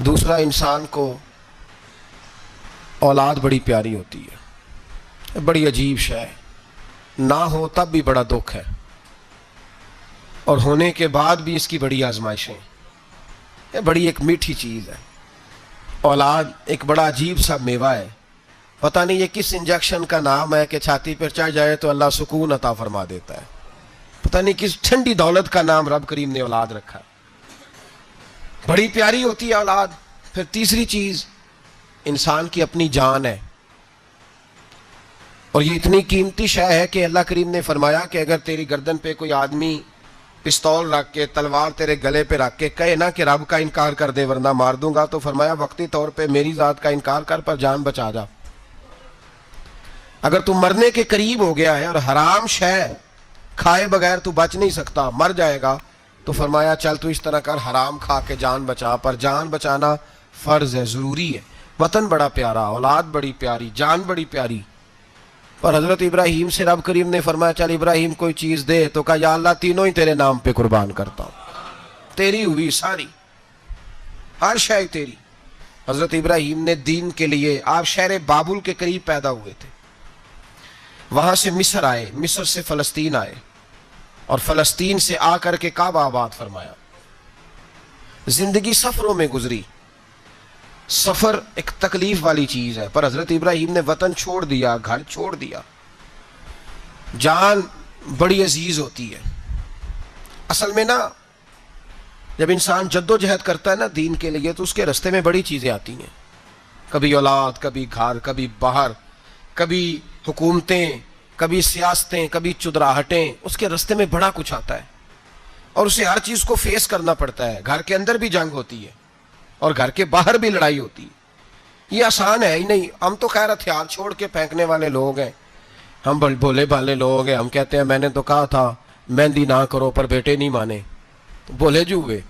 دوسرا انسان کو اولاد بڑی پیاری ہوتی ہے، بڑی عجیب شے ہے، نہ ہو تب بھی بڑا دکھ ہے، اور ہونے کے بعد بھی اس کی بڑی آزمائشیں، یہ بڑی ایک میٹھی چیز ہے۔ اولاد ایک بڑا عجیب سا میوہ ہے، پتہ نہیں یہ کس انجیکشن کا نام ہے کہ چھاتی پر چڑھ جائے تو اللہ سکون عطا فرما دیتا ہے، پتہ نہیں کس ٹھنڈی دولت کا نام رب کریم نے اولاد رکھا، بڑی پیاری ہوتی ہے اولاد۔ پھر تیسری چیز انسان کی اپنی جان ہے، اور یہ اتنی قیمتی شے ہے کہ اللہ کریم نے فرمایا کہ اگر تیری گردن پہ کوئی آدمی پستول رکھ کے تلوار تیرے گلے پہ رکھ کے کہے نا کہ رب کا انکار کر دے ورنہ مار دوں گا، تو فرمایا وقتی طور پہ میری ذات کا انکار کر پر جان بچا جا۔ اگر تو مرنے کے قریب ہو گیا ہے اور حرام شے کھائے بغیر تو بچ نہیں سکتا، مر جائے گا، تو فرمایا چل تو اس طرح کر حرام کھا کے جان بچا، پر جان بچانا فرض ہے، ضروری ہے۔ وطن بڑا پیارا، اولاد بڑی پیاری، جان بڑی پیاری، پر حضرت ابراہیم سے رب کریم نے فرمایا چل ابراہیم کوئی چیز دے، تو کہا یا اللہ تینوں ہی تیرے نام پہ قربان کرتا ہوں، تیری ہوئی ساری، ہر شے تیری۔ حضرت ابراہیم نے دین کے لیے، آپ شہر بابل کے قریب پیدا ہوئے تھے، وہاں سے مصر آئے، مصر سے فلسطین آئے، اور فلسطین سے آ کر کے کعبہ آباد فرمایا۔ زندگی سفروں میں گزری، سفر ایک تکلیف والی چیز ہے، پر حضرت ابراہیم نے وطن چھوڑ دیا، گھر چھوڑ دیا۔ جان بڑی عزیز ہوتی ہے، اصل میں نا جب انسان جد و جہد کرتا ہے نا دین کے لیے، تو اس کے رستے میں بڑی چیزیں آتی ہیں، کبھی اولاد، کبھی گھر، کبھی باہر، کبھی حکومتیں، کبھی سیاستیں، کبھی چدراہٹیں، اس کے رستے میں بڑا کچھ آتا ہے، اور اسے ہر چیز کو فیس کرنا پڑتا ہے۔ گھر کے اندر بھی جنگ ہوتی ہے اور گھر کے باہر بھی لڑائی ہوتی ہے، یہ آسان ہے ہی نہیں۔ ہم تو خیر ہتھیار چھوڑ کے پھینکنے والے لوگ ہیں، ہم بھولے بھالے لوگ ہیں، ہم کہتے ہیں میں نے تو کہا تھا مہندی نہ کرو، پر بیٹے نہیں مانے، تو بولے جو ہوئے۔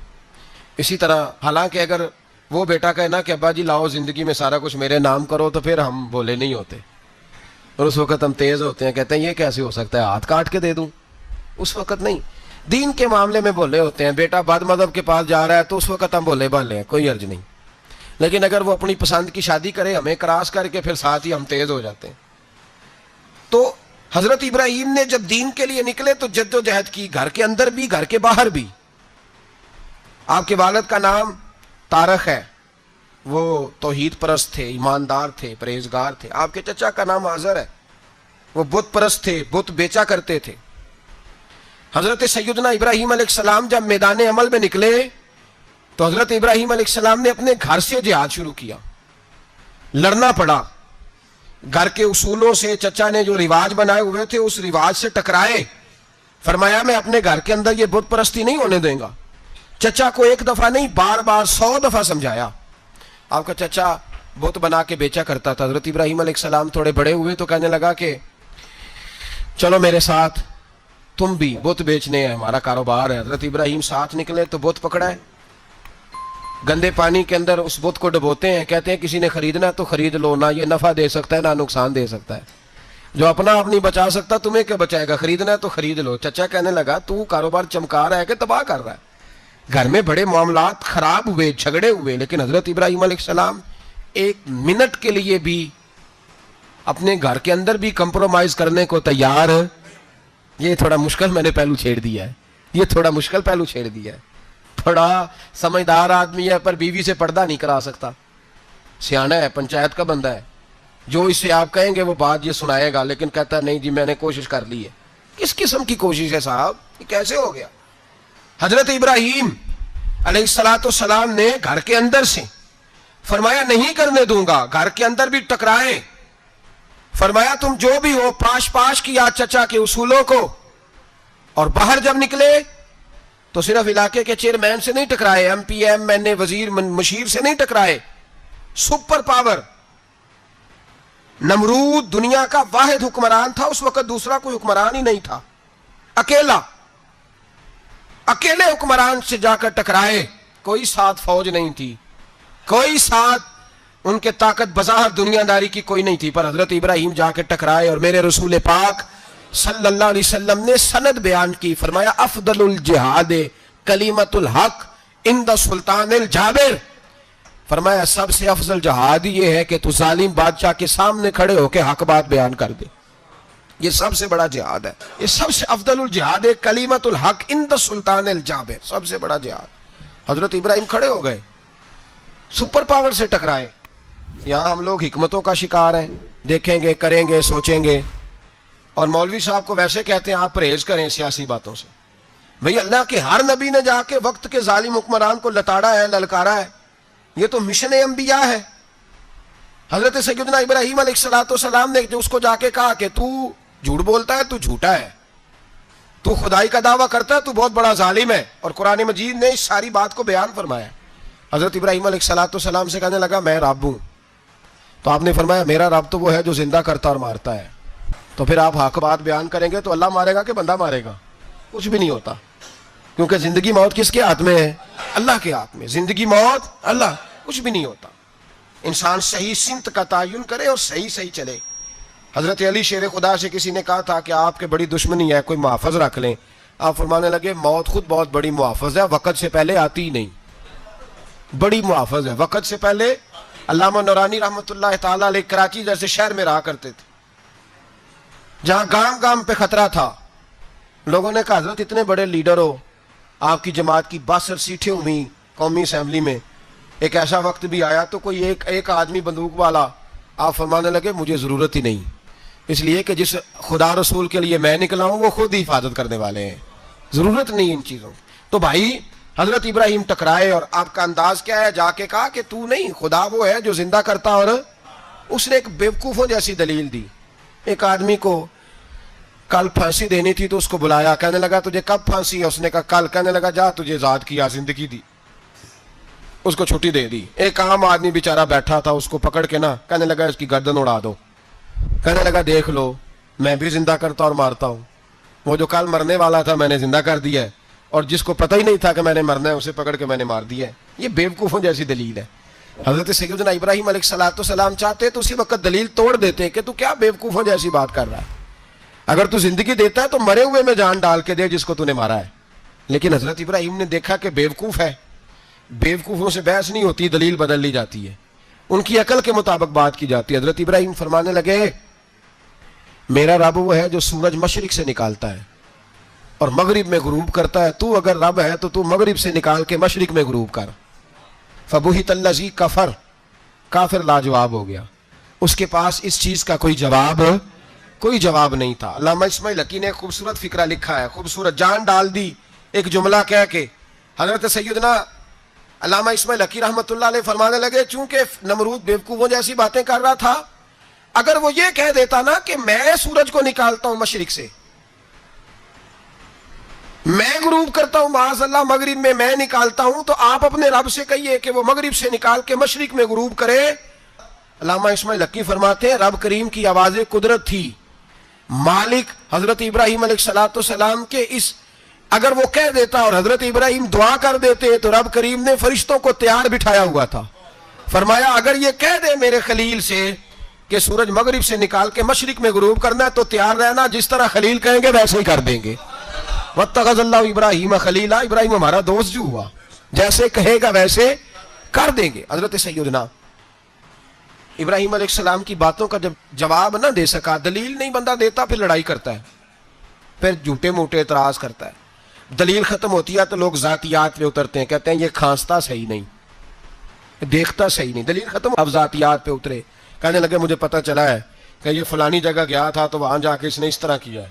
اسی طرح حالانکہ اگر وہ بیٹا کہے نا کہ ابا جی لاؤ زندگی میں سارا کچھ میرے نام کرو، تو پھر ہم بولے نہیں ہوتے، اور اس وقت ہم تیز ہوتے ہیں، کہتے ہیں یہ کیسے ہو سکتا ہے، ہاتھ کاٹ کے دے دوں، اس وقت نہیں۔ دین کے معاملے میں بولے ہوتے ہیں، بیٹا بد مذہب کے پاس جا رہا ہے تو اس وقت ہم بولے بھالے ہیں، کوئی عرض نہیں، لیکن اگر وہ اپنی پسند کی شادی کرے ہمیں کراس کر کے، پھر ساتھ ہی ہم تیز ہو جاتے ہیں۔ تو حضرت ابراہیم نے جب دین کے لیے نکلے تو جد و جہد کی، گھر کے اندر بھی گھر کے باہر بھی۔ آپ کے والد کا نام طارق ہے، وہ توحید پرست تھے، ایماندار تھے، پرہیزگار تھے۔ آپ کے چچا کا نام آذر ہے، وہ بت پرست تھے، بت بیچا کرتے تھے۔ حضرت سیدنا ابراہیم علیہ السلام جب میدان عمل میں نکلے تو حضرت ابراہیم علیہ السلام نے اپنے گھر سے جہاد شروع کیا، لڑنا پڑا، گھر کے اصولوں سے، چچا نے جو رواج بنائے ہوئے تھے اس رواج سے ٹکرائے۔ فرمایا میں اپنے گھر کے اندر یہ بت پرستی نہیں ہونے دیں گا۔ چچا کو ایک دفعہ نہیں، بار بار 100 دفعہ سمجھایا۔ آپ کا چچا بت بنا کے بیچا کرتا تھا۔ حضرت ابراہیم علیہ السلام تھوڑے بڑے ہوئے تو کہنے لگا کہ چلو میرے ساتھ، تم بھی بت بیچنے ہیں، ہمارا کاروبار ہے۔ حضرت ابراہیم ساتھ نکلے تو بت پکڑا ہے، گندے پانی کے اندر اس بت کو ڈبوتے ہیں، کہتے ہیں کسی نے خریدنا تو خرید لو، نہ یہ نفع دے سکتا ہے نہ نقصان دے سکتا ہے، جو اپنا آپ نہیں بچا سکتا تمہیں کیا بچائے گا، خریدنا ہے تو خرید لو۔ چچا کہنے لگا تو کاروبار چمکا رہا ہے کہ تباہ کر رہا ہے۔ گھر میں بڑے معاملات خراب ہوئے، جھگڑے ہوئے، لیکن حضرت ابراہیم علیہ السلام ایک منٹ کے لیے بھی اپنے گھر کے اندر بھی کمپرومائز کرنے کو تیار۔ یہ تھوڑا مشکل میں نے پہلو چھیڑ دیا ہے، یہ تھوڑا مشکل پہلو چھیڑ دیا ہے، بڑا سمجھدار آدمی ہے پر بیوی سے پردہ نہیں کرا سکتا، سیانا ہے، پنچایت کا بندہ ہے، جو اس سے آپ کہیں گے وہ بات یہ سنائے گا، لیکن کہتا ہے نہیں جی میں نے کوشش کر لی ہے۔ کس قسم کی کوشش ہے صاحب، یہ کیسے ہو گیا؟ حضرت ابراہیم علیہ السلام نے گھر کے اندر سے فرمایا نہیں کرنے دوں گا، گھر کے اندر بھی ٹکرائے، فرمایا تم جو بھی ہو پاش پاش کیا چچا کے اصولوں کو، اور باہر جب نکلے تو صرف علاقے کے چیئرمین سے نہیں ٹکرائے، ایم پی ایم این اے وزیر مشیر سے نہیں ٹکرائے، سپر پاور نمرود دنیا کا واحد حکمران تھا اس وقت، دوسرا کوئی حکمران ہی نہیں تھا، اکیلے حکمران سے جا کر ٹکرائے، کوئی ساتھ فوج نہیں تھی، کوئی ساتھ ان کے طاقت بظاہر دنیا داری کی کوئی نہیں تھی، پر حضرت ابراہیم جا کے ٹکرائے، اور میرے رسول پاک صلی اللہ علیہ وسلم نے سند بیان کی، فرمایا افضل الجہاد کلیمت الحق عند سلطان الجابر، فرمایا سب سے افضل جہاد یہ ہے کہ تو ظالم بادشاہ کے سامنے کھڑے ہو کے حق بات بیان کر دے. یہ سب سے بڑا جہاد ہے. یہ سب سے افضل الجہاد ہے کلمۃ الحق عند السلطان الجابر. سب سے بڑا جہاد. حضرت ابراہیم کھڑے ہو گئے, سپر پاور سے ٹکرائے. یہاں ہم لوگ حکمتوں کا شکار ہیں, دیکھیں گے, کریں گے, سوچیں گے, اور مولوی صاحب کو ویسے کہتے ہیں آپ پرہیز کریں سیاسی باتوں سے. بھئی اللہ کے ہر نبی نے جا کے وقت کے ظالم حکمران کو لتاڑا ہے, للکارا ہے. یہ تو مشن انبیاء ہے. حضرت سیدنا ابراہیم علیہ السلام نے جو اس کو جا کے کہا کہ تو جھوٹ بولتا ہے, تو جھوٹا ہے, تو خدائی کا دعویٰ کرتا ہے, تو بہت بڑا ظالم ہے. اور قرآن مجید نے اس ساری بات کو بیان فرمایا. حضرت ابراہیم علیہ السلام سے کہنے لگا میں رب ہوں. تو آپ نے فرمایا میرا رب تو وہ ہے جو زندہ کرتا اور مارتا ہے. تو پھر آپ حق بات بیان کریں گے تو اللہ مارے گا کہ بندہ مارے گا؟ کچھ بھی نہیں ہوتا, کیونکہ زندگی موت کس کے ہاتھ میں ہے؟ اللہ کے ہاتھ میں. زندگی موت اللہ, کچھ بھی نہیں ہوتا. انسان صحیح سمت کا تعین کرے اور صحیح چلے. حضرت علی شیر خدا سے کسی نے کہا تھا کہ آپ کے بڑی دشمنی ہے, کوئی محافظ رکھ لیں. آپ فرمانے لگے موت خود بہت بڑی محافظ ہے, وقت سے پہلے آتی ہی نہیں. بڑی محافظ ہے وقت سے پہلے. علامہ نورانی رحمۃ اللہ تعالیٰ علیہ کراچی جیسے شہر میں رہا کرتے تھے, جہاں گام گام پہ خطرہ تھا. لوگوں نے کہا حضرت اتنے بڑے لیڈر ہو, آپ کی جماعت کی 62 سیٹیں ہوئی قومی اسمبلی میں, ایک ایسا وقت بھی آیا تو کوئی ایک آدمی بندوق والا. آپ فرمانے لگے مجھے ضرورت ہی نہیں, اس لیے کہ جس خدا رسول کے لیے میں نکلا ہوں وہ خود ہی حفاظت کرنے والے ہیں, ضرورت نہیں ان چیزوں. تو بھائی حضرت ابراہیم ٹکرائے, اور آپ کا انداز کیا ہے؟ جا کے کہا کہ تو نہیں, خدا وہ ہے جو زندہ کرتا. اور اس نے ایک بیوقوفوں جیسی دلیل دی. ایک آدمی کو کل پھانسی دینی تھی تو اس کو بلایا, کہنے لگا تجھے کب پھانسی ہے؟ اس نے کہا کل. کہنے لگا جا تجھے آزاد کیا, زندگی دی, اس کو چھٹی دے دی. ایک عام آدمی بیچارہ بیٹھا تھا, اس کو پکڑ کے نا کہنے لگا اس کی گردن اڑا دو. کہنے لگا دیکھ لو میں بھی زندہ کرتا اور مارتا ہوں, وہ جو کل مرنے والا تھا میں نے زندہ کر دیا ہے, اور جس کو پتہ ہی نہیں تھا کہ میں نے مرنا ہے اسے پکڑ کے میں نے مار دیا ہے. یہ بیوقوفوں جیسی دلیل ہے. حضرت سیدنا ابراہیم علیہ السلام چاہتے تو اسی وقت دلیل توڑ دیتے کہ تو کیا بیوقوفوں جیسی بات کر رہا ہے, اگر تو زندگی دیتا ہے تو مرے ہوئے میں جان ڈال کے دے جس کو تو نے مارا ہے. لیکن حضرت ابراہیم نے دیکھا کہ بیوقوف ہے, بیوقوفوں سے بحث نہیں ہوتی, دلیل بدل لی جاتی ہے, ان کی عقل کے مطابق بات کی جاتی ہے. حضرت ابراہیم فرمانے لگے میرا رب وہ ہے جو سورج مشرق سے نکالتا ہے اور مغرب میں غروب کرتا ہے. تو اگر رب ہے تو مغرب سے نکال کے مشرق میں غروب کر. فبہت الذی کفر, کافر لاجواب ہو گیا, اس کے پاس اس چیز کا کوئی جواب نہیں تھا. علامہ اسماعیل حقی نے خوبصورت فقرہ لکھا ہے, خوبصورت, جان ڈال دی ایک جملہ کہہ کے. حضرت سیدنا علامہ اسماعیل حقی رحمۃ اللہ علیہ فرمانے لگے چونکہ نمرود بیوقوفوں جیسی باتیں کر رہا تھا, اگر وہ یہ کہہ دیتا نا کہ میں سورج کو نکالتا ہوں مشرق سے, میں غروب کرتا ہوں معاذ اللہ مغرب میں نکالتا ہوں, تو آپ اپنے رب سے کہیے کہ وہ مغرب سے نکال کے مشرق میں غروب کرے. علامہ اسماعیل حقی فرماتے ہیں رب کریم کی آواز قدرت تھی, مالک حضرت ابراہیم علیہ السلام کے اس, اگر وہ کہہ دیتا اور حضرت ابراہیم دعا کر دیتے تو رب کریم نے فرشتوں کو تیار بٹھایا ہوا تھا. فرمایا اگر یہ کہہ دے میرے خلیل سے کہ سورج مغرب سے نکال کے مشرق میں غروب کرنا ہے تو تیار رہنا, جس طرح خلیل کہیں گے ویسے ہی کر دیں گے. واتخذ اللہ ابراہیم خلیلا, ابراہیم ہمارا دوست جو ہوا, جیسے کہے گا ویسے کر دیں گے. حضرت سیدنا ابراہیم علیہ السلام کی باتوں کا جب جواب نہ دے سکا, دلیل نہیں بندہ دیتا, پھر لڑائی کرتا ہے, پھر جھوٹے موٹے اعتراض کرتا ہے. دلیل ختم ہوتی ہے تو لوگ ذاتیات پہ اترتے ہیں, کہتے ہیں یہ کھانستا صحیح نہیں, دیکھتا صحیح نہیں. دلیل ختم, اب ذاتیات پہ اترے, کہنے لگے مجھے پتہ چلا ہے کہ یہ فلانی جگہ گیا تھا تو وہاں جا کے اس نے اس طرح کیا ہے.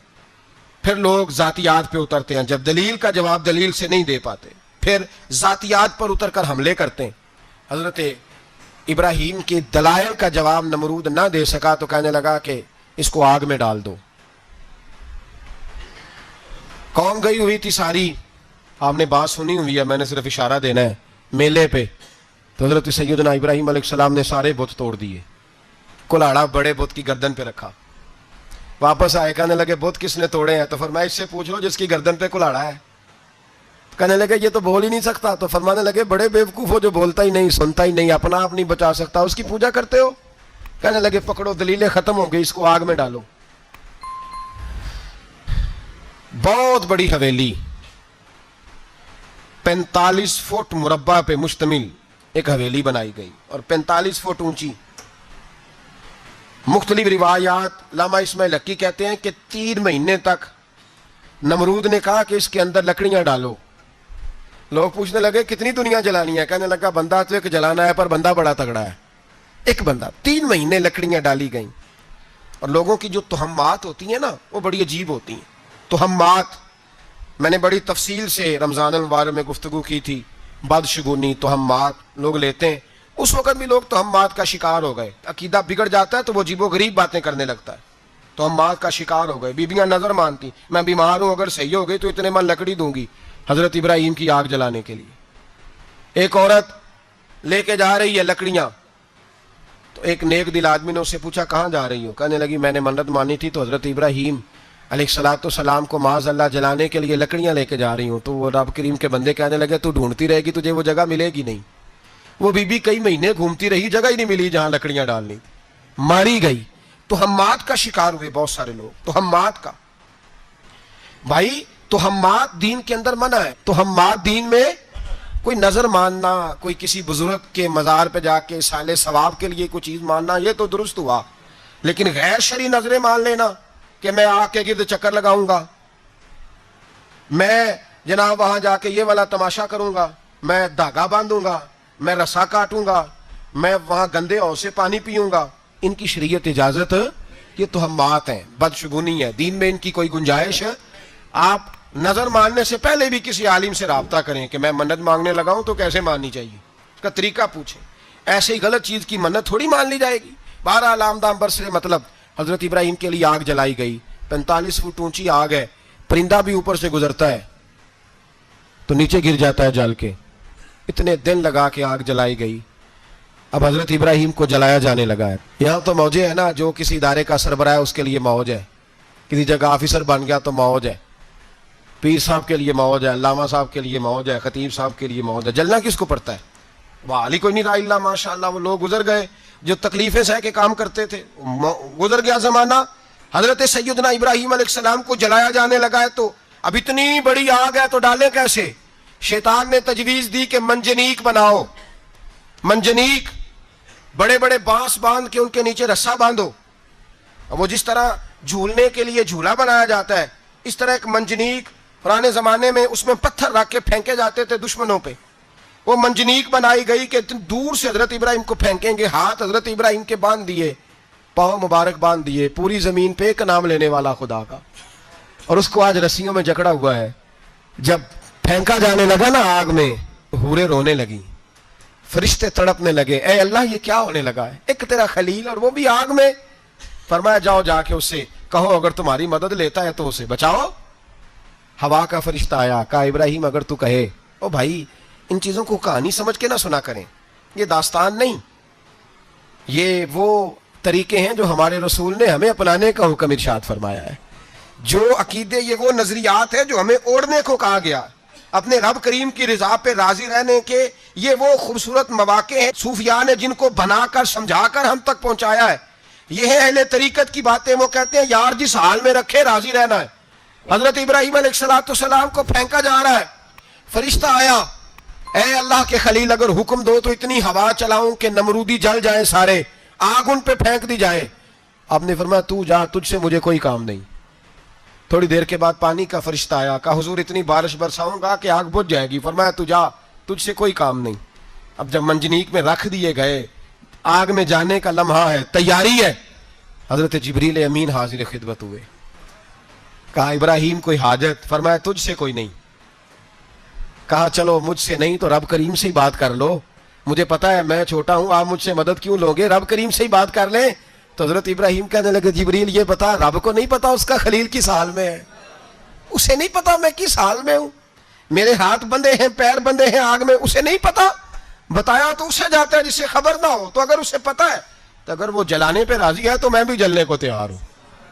پھر لوگ ذاتیات پہ اترتے ہیں, جب دلیل کا جواب دلیل سے نہیں دے پاتے پھر ذاتیات پر اتر کر حملے کرتے ہیں. حضرت ابراہیم کے دلائل کا جواب نمرود نہ دے سکا تو کہنے لگا کہ اس کو آگ میں ڈال دو. قوم گئی ہوئی تھی ساری, آپ نے بات سنی ہوئی ہے, میں نے صرف اشارہ دینا ہے, میلے پہ. تو حضرت سیدنا ابراہیم علیہ السلام نے سارے بت توڑ دیے, کلاڑا بڑے بت کی گردن پہ رکھا. واپس آئے, کہنے لگے بت کس نے توڑے ہیں؟ تو فرمایا اس سے پوچھ لو جس کی گردن پہ کلاڑا ہے. کہنے لگے یہ تو بول ہی نہیں سکتا. تو فرمانے لگے بڑے بیوقوف ہو جو بولتا ہی نہیں, سنتا ہی نہیں, اپنا آپ نہیں بچا سکتا, اس کی پوجا کرتے ہو. کہنے لگے پکڑو دلیلیں ختم ہو گئی, اس کو آگ میں ڈالو. بہت بڑی حویلی 45 فٹ مربع پہ مشتمل ایک حویلی بنائی گئی اور 45 فٹ اونچی. مختلف روایات علامہ اسماعیل حقی کہتے ہیں کہ 3 مہینے تک نمرود نے کہا کہ اس کے اندر لکڑیاں ڈالو. لوگ پوچھنے لگے کتنی دنیا جلانی ہے؟ کہنے لگا بندہ تو ایک جلانا ہے، پر بندہ بڑا تگڑا ہے، ایک بندہ. 3 مہینے لکڑیاں ڈالی گئیں. اور لوگوں کی جو تہمات ہوتی ہیں نا وہ بڑی عجیب ہوتی ہیں. تہمات میں نے بڑی تفصیل سے رمضان المبارک میں گفتگو کی تھی. بدشگونی تہمات لوگ لیتے ہیں. اس وقت بھی لوگ تہمات کا شکار ہو گئے. عقیدہ بگڑ جاتا ہے تو وہ عجیب و غریب باتیں کرنے لگتا ہے. تہمات کا شکار ہو گئے. بیویاں نظر مانتی میں بیمار ہوں، اگر صحیح ہو گئی تو اتنے من لکڑی دوں گی حضرت ابراہیم کی آگ جلانے کے لیے. ایک عورت لے کے جا رہی ہے لکڑیاں، تو ایک نیک دل آدمی نے اس سے پوچھا کہاں جا رہی ہو؟ کہنے لگی میں نے منت مانی تھی تو حضرت ابراہیم علیہ السلام کو معاذ اللہ جلانے کے لیے لکڑیاں لے کے جا رہی ہوں. تو وہ رب کریم کے بندے کہنے لگے تو ڈھونڈتی رہے گی، تجھے وہ جگہ ملے گی نہیں. وہ بی بی کئی مہینے گھومتی رہی، جگہ ہی نہیں ملی جہاں لکڑیاں ڈالنی، ماری گئی. تہمات کا شکار ہوئے بہت سارے لوگ. تہمات کا بھائی، تہمات دین کے اندر منع ہے. تہمات دین میں کوئی نظر ماننا، کوئی کسی بزرگ کے مزار پہ جا کے سالے ثواب کے لیے کوئی چیز ماننا، یہ تو درست ہوا. لیکن غیر شرعی نظریں مان لینا کہ میں آ کے گرد چکر لگاؤں گا، میں جناب وہاں جا کے یہ والا تماشا کروں گا، میں دھاگا باندھوں گا، میں رسا کاٹوں گا، میں وہاں گندے ہو سے پانی پیوں گا، ان کی شریعت اجازت؟ یہ تہمات ہیں، بدشگونی ہے. دین میں ان کی کوئی گنجائش ہے؟ آپ نظر ماننے سے پہلے بھی کسی عالم سے رابطہ کریں کہ میں منت مانگنے لگا ہوں تو کیسے ماننی چاہیے، اس کا طریقہ پوچھیں. ایسے ہی غلط چیز کی منت تھوڑی مان لی جائے گی. بہرحال آمدام برسر مطلب حضرت ابراہیم کے لیے آگ جلائی گئی. 45 فٹ اونچی آگ ہے، پرندہ بھی اوپر سے گزرتا ہے تو نیچے گر جاتا ہے جل کے. اتنے دن لگا کے آگ جلائی گئی. اب حضرت ابراہیم کو جلایا جانے لگا ہے. یہاں تو موجیں ہے نا، جو کسی ادارے کا سربراہ ہے اس کے لیے موج ہے، کسی جگہ آفیسر بن گیا تو موج ہے، پیر صاحب کے لیے موج ہے، علامہ صاحب کے لیے موج ہے، خطیب صاحب کے لیے موج ہے. جلنا کس کو پڑتا ہے؟ وہ علی کوئی نہیں رہا اللہ ماشاء اللہ. وہ لوگ گزر گئے جو تکلیفیں سہ کے کام کرتے تھے، گزر گیا زمانہ. حضرت سیدنا ابراہیم علیہ السلام کو جلایا جانے لگا ہے تو اب اتنی بڑی آگ ہے تو ڈالیں کیسے؟ شیطان نے تجویز دی کہ منجنیق بناؤ. منجنیق بڑے بڑے بانس باندھ کے ان کے نیچے رسا باندھو. وہ جس طرح جھولنے کے لیے جھولا بنایا جاتا ہے، اس طرح ایک منجنیق پرانے زمانے میں اس میں پتھر رکھ کے پھینکے جاتے تھے دشمنوں پہ. وہ منجنیق بنائی گئی کہ دور سے حضرت ابراہیم کو پھینکیں گے. ہاتھ حضرت ابراہیم کے باندھ دیے، پاؤں مبارک باندھ دیے. پوری زمین پہ ایک نام لینے والا خدا کا. اور اس کو آج رسیوں میں جکڑا ہوا ہے. جب پھینکا جانے لگا نا آگ میں، حوریں رونے لگی، فرشتے تڑپنے لگے، اے اللہ یہ کیا ہونے لگا ہے؟ ایک تیرا خلیل اور وہ بھی آگ میں. فرمایا جاؤ جا کے اس سے کہو اگر تمہاری مدد لیتا ہے تو اسے بچاؤ. ہوا کا فرشتہ آیا، کہا ابراہیم اگر تو کہے. او بھائی ان چیزوں کو کہانی سمجھ کے نہ سنا کریں، یہ داستان نہیں، یہ وہ طریقے ہیں جو ہمارے رسول نے ہمیں اپنانے کا حکم ارشاد فرمایا ہے. جو عقیدے، یہ وہ نظریات ہیں جو ہمیں اوڑھنے کو کہا گیا. اپنے رب کریم کی رضا پہ راضی رہنے کے یہ وہ خوبصورت مواقع ہیں صوفیاء نے جن کو بنا کر سمجھا کر ہم تک پہنچایا ہے. یہ ہے اہل طریقت کی باتیں. وہ کہتے ہیں یار جس حال میں رکھے راضی رہنا ہے. حضرت ابراہیم علیہ السلام کو پھینکا جا رہا ہے، فرشتہ آیا، اے اللہ کے خلیل اگر حکم دو تو اتنی ہوا چلاؤں کہ نمرودی جل جائیں سارے، آگ ان پہ پھینک دی جائے. آپ نے فرمایا تو جا، تجھ سے مجھے کوئی کام نہیں. تھوڑی دیر کے بعد پانی کا فرشتہ آیا، کہا حضور اتنی بارش برساؤں گا کہ آگ بجھ جائے گی. فرمایا تو جا، تجھ سے کوئی کام نہیں. اب جب منجنیق میں رکھ دیے گئے، آگ میں جانے کا لمحہ ہے، تیاری ہے، حضرت جبریل امین حاضر خدمت ہوئے. کہا ابراہیم کوئی حاجت؟ فرمایا تجھ سے کوئی نہیں. کہا چلو مجھ سے نہیں تو رب کریم سے ہی بات کر لو، مجھے پتا ہے میں چھوٹا ہوں، آپ مجھ سے مدد کیوں لوگے، رب کریم سے ہی بات کر لیں. تو حضرت ابراہیم کہنے لگے جبریل یہ بتا، رب کو نہیں پتا اس کا خلیل کس حال میں ہے؟ اسے نہیں پتا میں کس حال میں ہوں؟ میرے ہاتھ بندھے ہیں، پیر بندھے ہیں آگ میں، اسے نہیں پتا؟ بتایا تو اسے جاتا ہے جس سے خبر نہ ہو. تو اگر اسے پتا ہے تو اگر وہ جلانے پہ راضی ہے تو میں بھی جلنے کو تیار ہوں،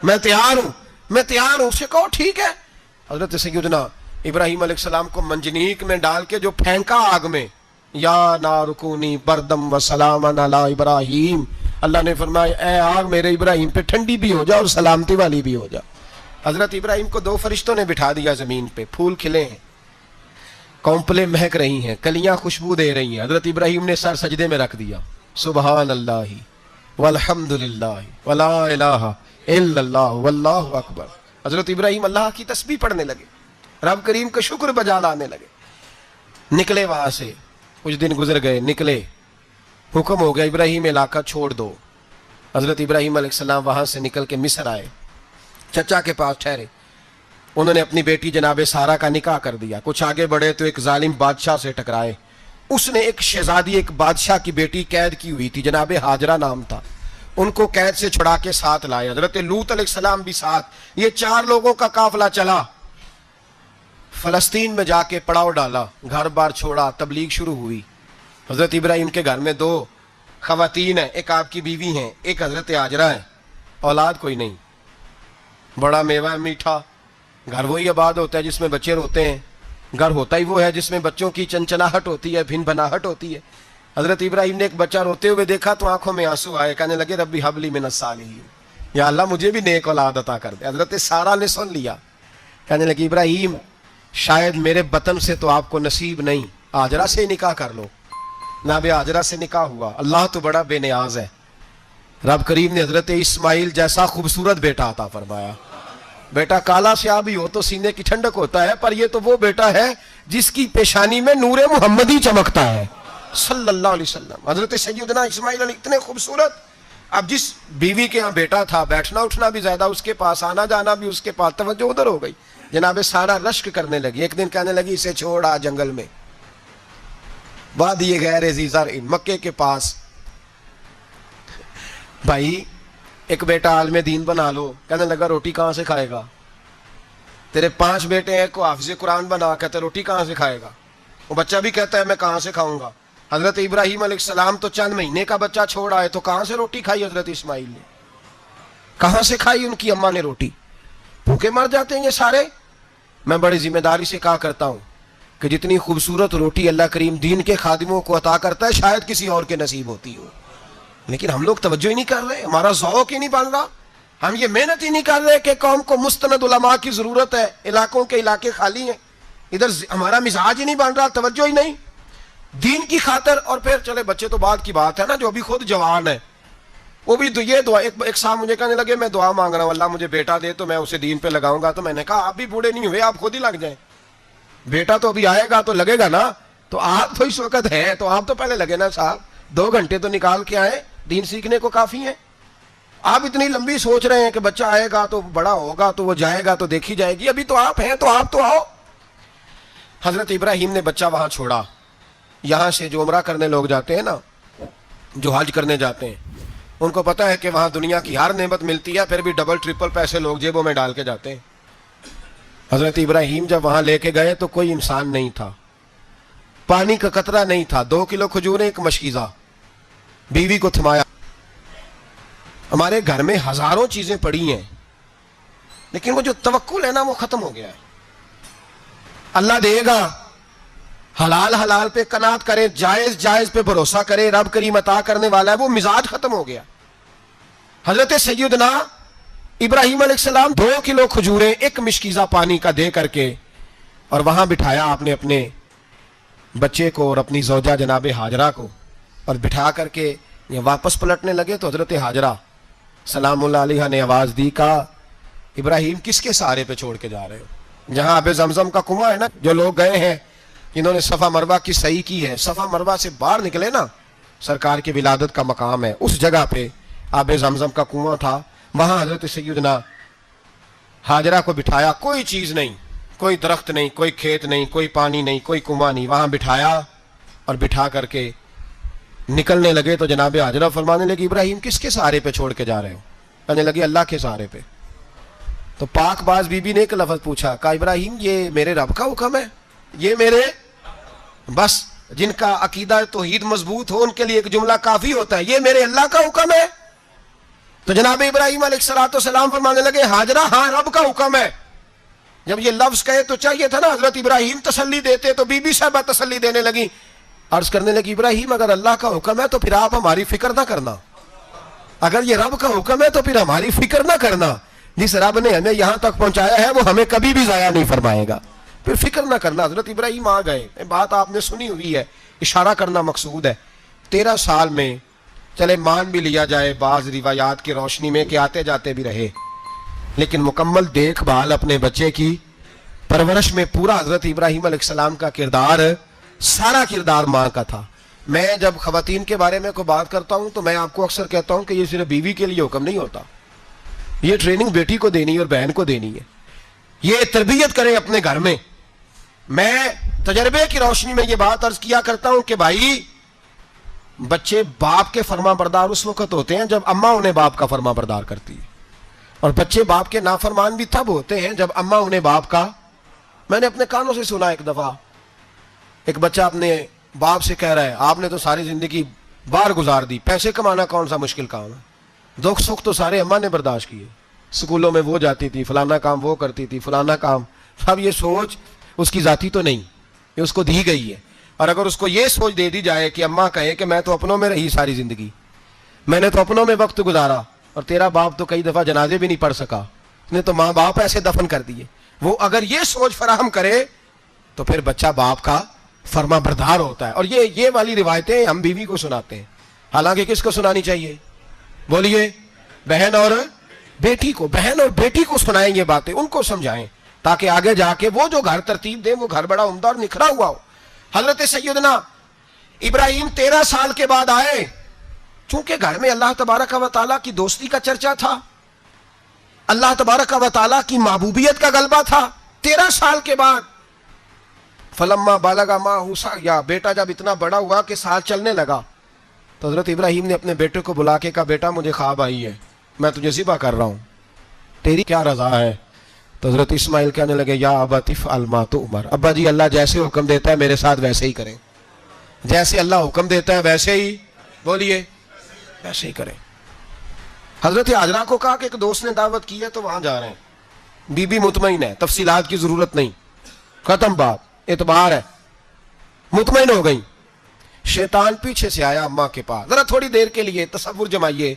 میں تیار ہوں، میں تیار ہوں. اسے کہو ٹھیک ہے. حضرت سیدنا ابراہیم علیہ السلام کو منجنیق میں ڈال کے جو پھینکا آگ میں، یا نارکونی بردم و سلامن علی ابراہیم، اللہ نے فرمایا اے آگ میرے ابراہیم پہ ٹھنڈی بھی ہو جا اور سلامتی والی بھی ہو جا. حضرت ابراہیم کو 2 فرشتوں نے بٹھا دیا زمین پہ، پھول کھلے ہیں. کونپلیں مہک رہی ہیں, کلیاں خوشبو دے رہی ہیں. حضرت ابراہیم نے سر سجدے میں رکھ دیا, سبحان اللہ والحمد للہ ولا الہ الا اللہ واللہ اکبر. حضرت ابراہیم اللہ کی تسبیح پڑھنے لگے, رب کریم کا شکر بجا لانے لگے. نکلے وہاں سے, کچھ دن گزر گئے, نکلے, حکم ہو گیا ابراہیم علاقہ چھوڑ دو. حضرت ابراہیم علیہ السلام وہاں سے نکل کے مصر آئے, چچا کے پاس ٹھہرے. انہوں نے اپنی بیٹی جناب سارہ کا نکاح کر دیا. کچھ آگے بڑھے تو ایک ظالم بادشاہ سے ٹکرائے. اس نے ایک شہزادی, ایک بادشاہ کی بیٹی قید کی ہوئی تھی, جناب ہاجرہ نام تھا, ان کو قید سے چھڑا کے ساتھ لائے. حضرت لوط علیہ السلام بھی ساتھ. یہ 4 لوگوں کا قافلہ چلا, فلسطین میں جا کے پڑاؤ ڈالا, گھر بار چھوڑا, تبلیغ شروع ہوئی. حضرت ابراہیم کے گھر میں 2 خواتین ہیں, ایک آپ کی بیوی ہیں, ایک حضرت ہاجرہ ہے. اولاد کوئی نہیں, بڑا میوہ میٹھا. گھر وہی آباد ہوتا ہے جس میں بچے روتے ہیں, گھر ہوتا ہی وہ ہے جس میں بچوں کی چنچناہٹ ہوتی ہے, بھن بھناہٹ ہوتی ہے. حضرت ابراہیم نے ایک بچہ روتے ہوئے دیکھا تو آنکھوں میں آنسو آئے, کہنے لگے ربی حب لی من الصالحین, یا اللہ مجھے بھی نیک اولاد عطا کر دے. حضرت سارہ نے سن لیا, کہنے لگی ابراہیم شاید میرے بطن سے تو آپ کو نصیب نہیں, ہاجرہ سے نکاح کر لو. جناب ہاجرہ سے نکاح ہوا. اللہ تو بڑا بے نیاز ہے, رب کریم نے حضرت اسماعیل جیسا خوبصورت بیٹا عطا فرمایا. بیٹا کالا سیاہ بھی ہو تو سینے کی ٹھنڈک ہوتا ہے, پر یہ تو وہ بیٹا ہے جس کی پیشانی میں نور محمدی چمکتا ہے صلی اللہ علیہ وسلم. حضرت سیدنا اسماعیل علیہ اتنے خوبصورت. اب جس بیوی کے ہاں بیٹا تھا, بیٹھنا اٹھنا بھی زیادہ اس کے پاس, آنا جانا بھی اس کے پاس, توجہ ادھر ہو گئی. جناب سارہ رشک کرنے لگی. ایک دن کہنے لگی اسے چھوڑ آ جنگل میں, وادی غیر ذی زرع, مکے کے پاس. بھائی ایک بیٹا عالم دین بنا لو. کہنے لگا روٹی کہاں سے کھائے گا؟ تیرے 5 بیٹے ہیں, کو حافظ قرآن بنا, کہتے روٹی کہاں سے کھائے گا؟ وہ بچہ بھی کہتا ہے میں کہاں سے کھاؤں گا. حضرت ابراہیم علیہ السلام تو چند مہینے کا بچہ چھوڑ آئے, تو کہاں سے روٹی کھائی حضرت اسماعیل نے؟ کہاں سے کھائی ان کی اماں نے روٹی؟ بھوکے مر جاتے ہیں یہ سارے. میں بڑی ذمہ داری سے کہا کرتا ہوں کہ جتنی خوبصورت روٹی اللہ کریم دین کے خادموں کو عطا کرتا ہے شاید کسی اور کے نصیب ہوتی ہو, لیکن ہم لوگ توجہ ہی نہیں کر رہے, ہمارا ذوق ہی نہیں بن رہا, ہم یہ محنت ہی نہیں کر رہے کہ قوم کو مستند علماء کی ضرورت ہے. علاقوں کے علاقے خالی ہیں, ادھر ہمارا مزاج ہی نہیں بن رہا, توجہ ہی نہیں دین کی خاطر. اور پھر چلے بچے تو بعد کی بات ہے نا, جو ابھی خود جوان ہے وہ بھی یہ دعا. ایک صاحب مجھے کہنے لگے میں دعا مانگ رہا ہوں اللہ مجھے بیٹا دے تو میں اسے دین پہ لگاؤں گا. تو میں نے کہا آپ بھی بوڑھے نہیں ہوئے, آپ خود ہی لگ جائیں. بیٹا تو ابھی آئے گا تو لگے گا نا, تو آپ تو اس وقت ہے تو آپ تو پہلے لگے نا صاحب, 2 گھنٹے تو نکال کے آئے, دین سیکھنے کو کافی ہے. آپ اتنی لمبی سوچ رہے ہیں کہ بچہ آئے گا تو بڑا ہوگا تو وہ جائے گا تو دیکھی جائے گی, ابھی تو آپ ہیں تو آپ تو آؤ. حضرت ابراہیم نے بچہ وہاں چھوڑا. یہاں سے جو عمرہ کرنے لوگ جاتے ہیں نا, جو حج کرنے جاتے ہیں, ان کو پتا ہے کہ وہاں دنیا کی ہر نعمت ملتی ہے, پھر بھی ڈبل ٹرپل پیسے لوگ جیبوں میں ڈال کے جاتے ہیں. حضرت ابراہیم جب وہاں لے کے گئے تو کوئی انسان نہیں تھا, پانی کا قطرہ نہیں تھا, 2 کلو کھجوریں, ایک مشکیزہ. بیوی کو تھمایا. ہمارے گھر میں ہزاروں چیزیں پڑی ہیں, لیکن وہ جو توکل ہے نا وہ ختم ہو گیا ہے. اللہ دے گا, حلال حلال پہ قناعت کرے, جائز جائز پہ بھروسہ کرے, رب کریم عطا کرنے والا ہے, وہ مزاج ختم ہو گیا. حضرت سیدنا ابراہیم علیہ السلام 2 کلو کھجوریں, ایک مشکیزہ پانی کا دے کر کے, اور وہاں بٹھایا آپ نے اپنے بچے کو اور اپنی زوجہ جناب ہاجرہ کو, اور بٹھا کر کے یہ واپس پلٹنے لگے تو حضرت ہاجرہ سلام اللہ علیہ نے آواز دی, کہا ابراہیم کس کے سہارے پہ چھوڑ کے جا رہے ہو؟ جہاں آب زمزم کا کنواں ہے نا, جو لوگ گئے ہیں جنہوں نے صفا مروہ کی صحیح کی ہے, صفا مروہ سے باہر نکلے نا, سرکار کی ولادت کا مقام ہے, اس جگہ پہ آب زمزم کا کنواں تھا. وہاں حضرت سیدنا ہاجرہ کو بٹھایا, کوئی چیز نہیں, کوئی درخت نہیں, کوئی کھیت نہیں, کوئی پانی نہیں, کوئی کنواں نہیں, وہاں بٹھایا اور بٹھا کر کے نکلنے لگے تو جناب ہاجرہ فرمانے لگی ابراہیم کس کے سہارے پہ چھوڑ کے جا رہے ہو؟ کہنے لگی اللہ کے سہارے پہ. تو پاک باز بی بی نے ایک لفظ پوچھا, کہا ابراہیم یہ میرے رب کا حکم ہے, یہ میرے, بس جن کا عقیدہ توحید مضبوط ہو ان کے لیے ایک جملہ کافی ہوتا ہے, یہ میرے اللہ کا حکم ہے. تو جناب ابراہیم علیہ السلام فرمانے لگے ہاجرہ ہاں رب کا حکم ہے. جب یہ لفظ کہے تو چاہیے تھا نا حضرت ابراہیم تسلی دیتے, تو بی بی صاحبہ تسلی دینے لگی, عرض کرنے لگی ابراہیم اگر اللہ کا حکم ہے تو پھر آپ ہماری فکر نہ کرنا, اگر یہ رب کا حکم ہے تو پھر ہماری فکر نہ کرنا, جس رب نے ہمیں یہاں تک پہنچایا ہے وہ ہمیں کبھی بھی ضائع نہیں فرمائے گا. پھر فکر نہ کرنا. حضرت ابراہیم آ گئے, بات آپ نے سنی ہوئی ہے, اشارہ کرنا مقصود ہے. 13 سال میں چلے مان بھی لیا جائے بعض روایات کی روشنی میں کہ آتے جاتے بھی رہے, لیکن مکمل دیکھ بھال اپنے بچے کی پرورش میں پورا حضرت ابراہیم علیہ السلام کا کردار, سارا کردار ماں کا تھا. میں جب خواتین کے بارے میں کوئی بات کرتا ہوں تو میں آپ کو اکثر کہتا ہوں کہ یہ صرف بیوی کے لیے حکم نہیں ہوتا, یہ ٹریننگ بیٹی کو دینی ہے اور بہن کو دینی ہے. یہ تربیت کریں اپنے گھر میں. میں تجربے کی روشنی میں یہ بات عرض کیا کرتا ہوں کہ بھائی بچے باپ کے فرما بردار اس وقت ہوتے ہیں جب اماں انہیں باپ کا فرما بردار کرتی ہے, اور بچے باپ کے نافرمان بھی تب ہوتے ہیں جب اماں انہیں باپ کا. میں نے اپنے کانوں سے سنا ایک دفعہ ایک بچہ اپنے باپ سے کہہ رہا ہے آپ نے تو ساری زندگی باہر گزار دی, پیسے کمانا کون سا مشکل کام ہے, دکھ سکھ تو سارے اماں نے برداشت کیے, سکولوں میں وہ جاتی تھی, فلانا کام وہ کرتی تھی, فلانا کام. اب یہ سوچ اس کی ذاتی تو نہیں, یہ اس کو دی گئی ہے. اور اگر اس کو یہ سوچ دے دی جائے کہ اماں کہے کہ میں تو اپنوں میں رہی ساری زندگی, میں نے تو اپنوں میں وقت گزارا, اور تیرا باپ تو کئی دفعہ جنازے بھی نہیں پڑھ سکا, اس نے تو ماں باپ ایسے دفن کر دیے, وہ اگر یہ سوچ فراہم کرے تو پھر بچہ باپ کا فرما بردار ہوتا ہے. اور یہ والی روایتیں ہم بیوی کو سناتے ہیں, حالانکہ کس کو سنانی چاہیے بولیے؟ بہن اور بیٹی کو. بہن اور بیٹی کو سنائیں یہ باتیں, ان کو سمجھائیں تاکہ آگے جا کے وہ جو گھر ترتیب دیں وہ گھر بڑا عمدہ اور نکھرا ہوا ہو. حضرت سیدنا ابراہیم 13 سال کے بعد آئے, چونکہ گھر میں اللہ تبارک و تعالیٰ کی دوستی کا چرچا تھا, اللہ تبارک و تعالیٰ کی محبوبیت کا غلبہ تھا. 13 سال کے بعد فلما بالغ معہ سعیا, بیٹا جب اتنا بڑا ہوا کہ ساتھ چلنے لگا تو حضرت ابراہیم نے اپنے بیٹے کو بلا کے کہا بیٹا مجھے خواب آئی ہے, میں تجھے ذبح کر رہا ہوں, تیری کیا رضا ہے؟ تو حضرت اسماعیل کہنے لگے یا ابت افعل ما تؤمر, ابا جی اللہ جیسے حکم دیتا ہے میرے ساتھ ویسے ہی کریں, جیسے اللہ حکم دیتا ہے ویسے ہی بولیے ویسے ہی کریں. حضرت حاجرہ کو کہا کہ ایک دوست نے دعوت کی ہے تو وہاں جا رہے ہیں, بی بی مطمئن ہے, تفصیلات کی ضرورت نہیں, ختم بات, اعتبار ہے, مطمئن ہو گئی. شیطان پیچھے سے آیا اماں کے پاس, ذرا تھوڑی دیر کے لیے تصور جمائیے,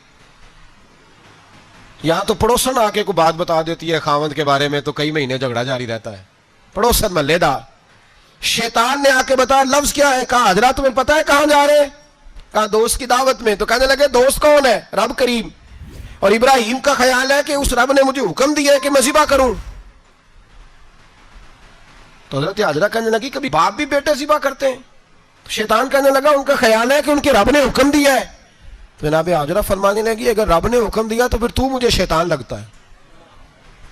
یہاں تو پڑوسن آ کے کوئی بات بتا دیتی ہے خاوند کے بارے میں تو کئی مہینے جھگڑا جاری رہتا ہے, پڑوسن محلے دار. شیطان نے آ کے بتایا لفظ کیا ہے, کہا حضرہ تمہیں پتا ہے کہاں جا رہے ہیں؟ کہا دوست کی دعوت میں. تو کہنے لگے دوست کون ہے؟ رب کریم, اور ابراہیم کا خیال ہے کہ اس رب نے مجھے حکم دیا ہے کہ میں ذبح کروں. تو حضرت حاجرہ کہنے لگی کبھی باپ بھی بیٹے ذبح کرتے ہیں؟ تو شیطان کہنے لگا ان کا خیال ہے کہ ان کے رب نے حکم دیا ہے. تو جناب حاجرہ فرمانے لگی اگر رب نے حکم دیا تو پھر تو مجھے شیطان لگتا ہے,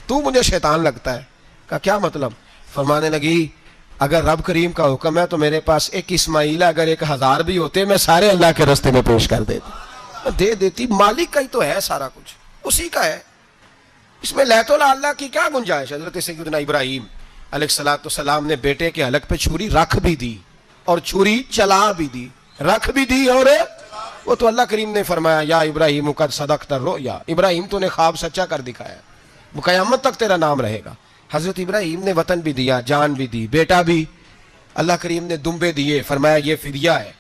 تو مجھے شیطان لگتا ہے. کہا کیا مطلب؟ فرمانے لگی اگر رب کریم کا حکم ہے تو میرے پاس ایک اسماعیل ہے, اگر 1000 بھی ہوتے میں سارے اللہ کے راستے میں پیش کر دے دیتی. مالک کا ہی تو ہے سارا کچھ, اسی کا ہے, اس میں لیت اللہ کی کیا گنجائش. حضرت سیدنا ابراہیم علیہ السلام نے بیٹے کے حلق پہ چھری رکھ بھی دی اور چھری چلا بھی دی, رکھ بھی دی, اور وہ تو اللہ کریم نے فرمایا یا ابراہیم قد صدقت الرؤیا, ابراہیم تو نے خواب سچا کر دکھایا, وہ قیامت تک تیرا نام رہے گا. حضرت ابراہیم نے وطن بھی دیا, جان بھی دی, بیٹا بھی, اللہ کریم نے دمبے دیے, فرمایا یہ فدیہ ہے.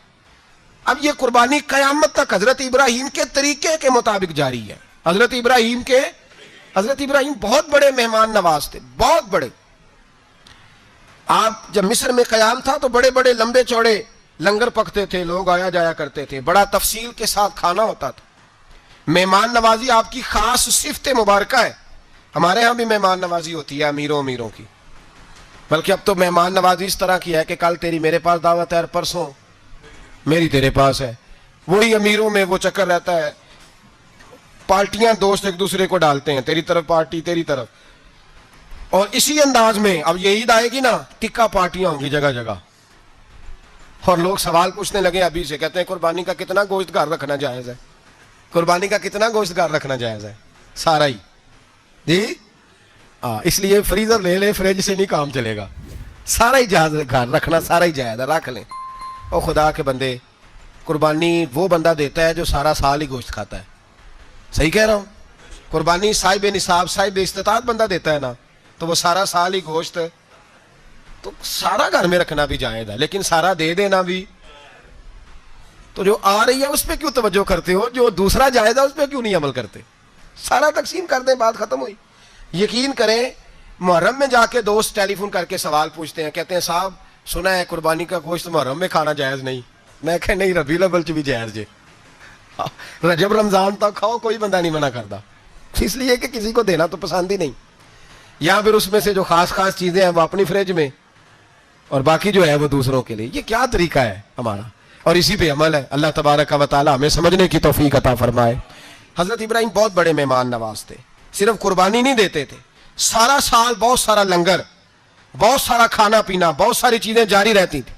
اب یہ قربانی قیامت تک حضرت ابراہیم کے طریقے کے مطابق جاری ہے. حضرت ابراہیم بہت بڑے مہمان نواز تھے, بہت بڑے. آپ جب مصر میں قیام تھا تو بڑے بڑے لمبے چوڑے لنگر پکتے تھے, لوگ آیا جایا کرتے تھے, بڑا تفصیل کے ساتھ کھانا ہوتا تھا. مہمان نوازی آپ کی خاص صفت مبارکہ ہے. ہمارے ہاں بھی مہمان نوازی ہوتی ہے امیروں کی, بلکہ اب تو مہمان نوازی اس طرح کی ہے کہ کل تیری میرے پاس دعوت ہے اور پرسوں میری تیرے پاس ہے. وہی امیروں میں وہ چکر رہتا ہے, پارٹیاں دوست ایک دوسرے کو ڈالتے ہیں, تیری طرف پارٹی تیری طرف, اور اسی انداز میں اب یہ عید آئے گی نا ٹکا پارٹیاں ہوں گی جگہ جگہ, اور لوگ سوال پوچھنے لگے ابھی سے, کہتے ہیں قربانی کا کتنا گوشت گھر رکھنا جائز ہے, قربانی کا کتنا گوشت گھر رکھنا جائز ہے؟ سارا ہی جی, اس لیے فریزر لے لے, فریج سے نہیں کام چلے گا, سارا ہی جہاز گھر رکھنا سارا ہی جائز ہے, رکھ لیں. اور خدا کے بندے, قربانی وہ بندہ دیتا ہے جو سارا سال ہی گوشت کھاتا ہے, صحیح کہہ رہا ہوں؟ قربانی صاحب نصاب صاحب استطاعت بندہ دیتا ہے نا, تو وہ سارا سال ہی گوشت, تو سارا گھر میں رکھنا بھی جائز ہے, لیکن سارا دے دینا بھی. تو جو آ رہی ہے اس پہ کیوں توجہ کرتے ہو, جو دوسرا جائز ہے اس پہ کیوں نہیں عمل کرتے؟ سارا تقسیم کر دیں, بات ختم ہوئی. یقین کریں محرم میں جا کے دوست ٹیلی فون کر کے سوال پوچھتے ہیں, کہتے ہیں صاحب سنا ہے قربانی کا گوشت محرم میں کھانا جائز نہیں. میں کہ نہیں, ربیع الاول بھی جائز جے, رجب رمضان تک کھاؤ, کوئی بندہ نہیں منع کرتا, اس لیے کہ کسی کو دینا تو پسند ہی نہیں. یا پھر اس میں سے جو خاص خاص چیزیں ہیں وہ اپنی فریج میں, اور باقی جو ہے وہ دوسروں کے لیے. یہ کیا طریقہ ہے ہمارا, اور اسی پہ عمل ہے. اللہ تبارک و تعالی ہمیں سمجھنے کی توفیق عطا فرمائے. حضرت ابراہیم بہت بڑے مہمان نواز تھے. صرف قربانی نہیں دیتے تھے, سارا سال بہت سارا لنگر, بہت سارا کھانا پینا, بہت ساری چیزیں جاری رہتی تھی.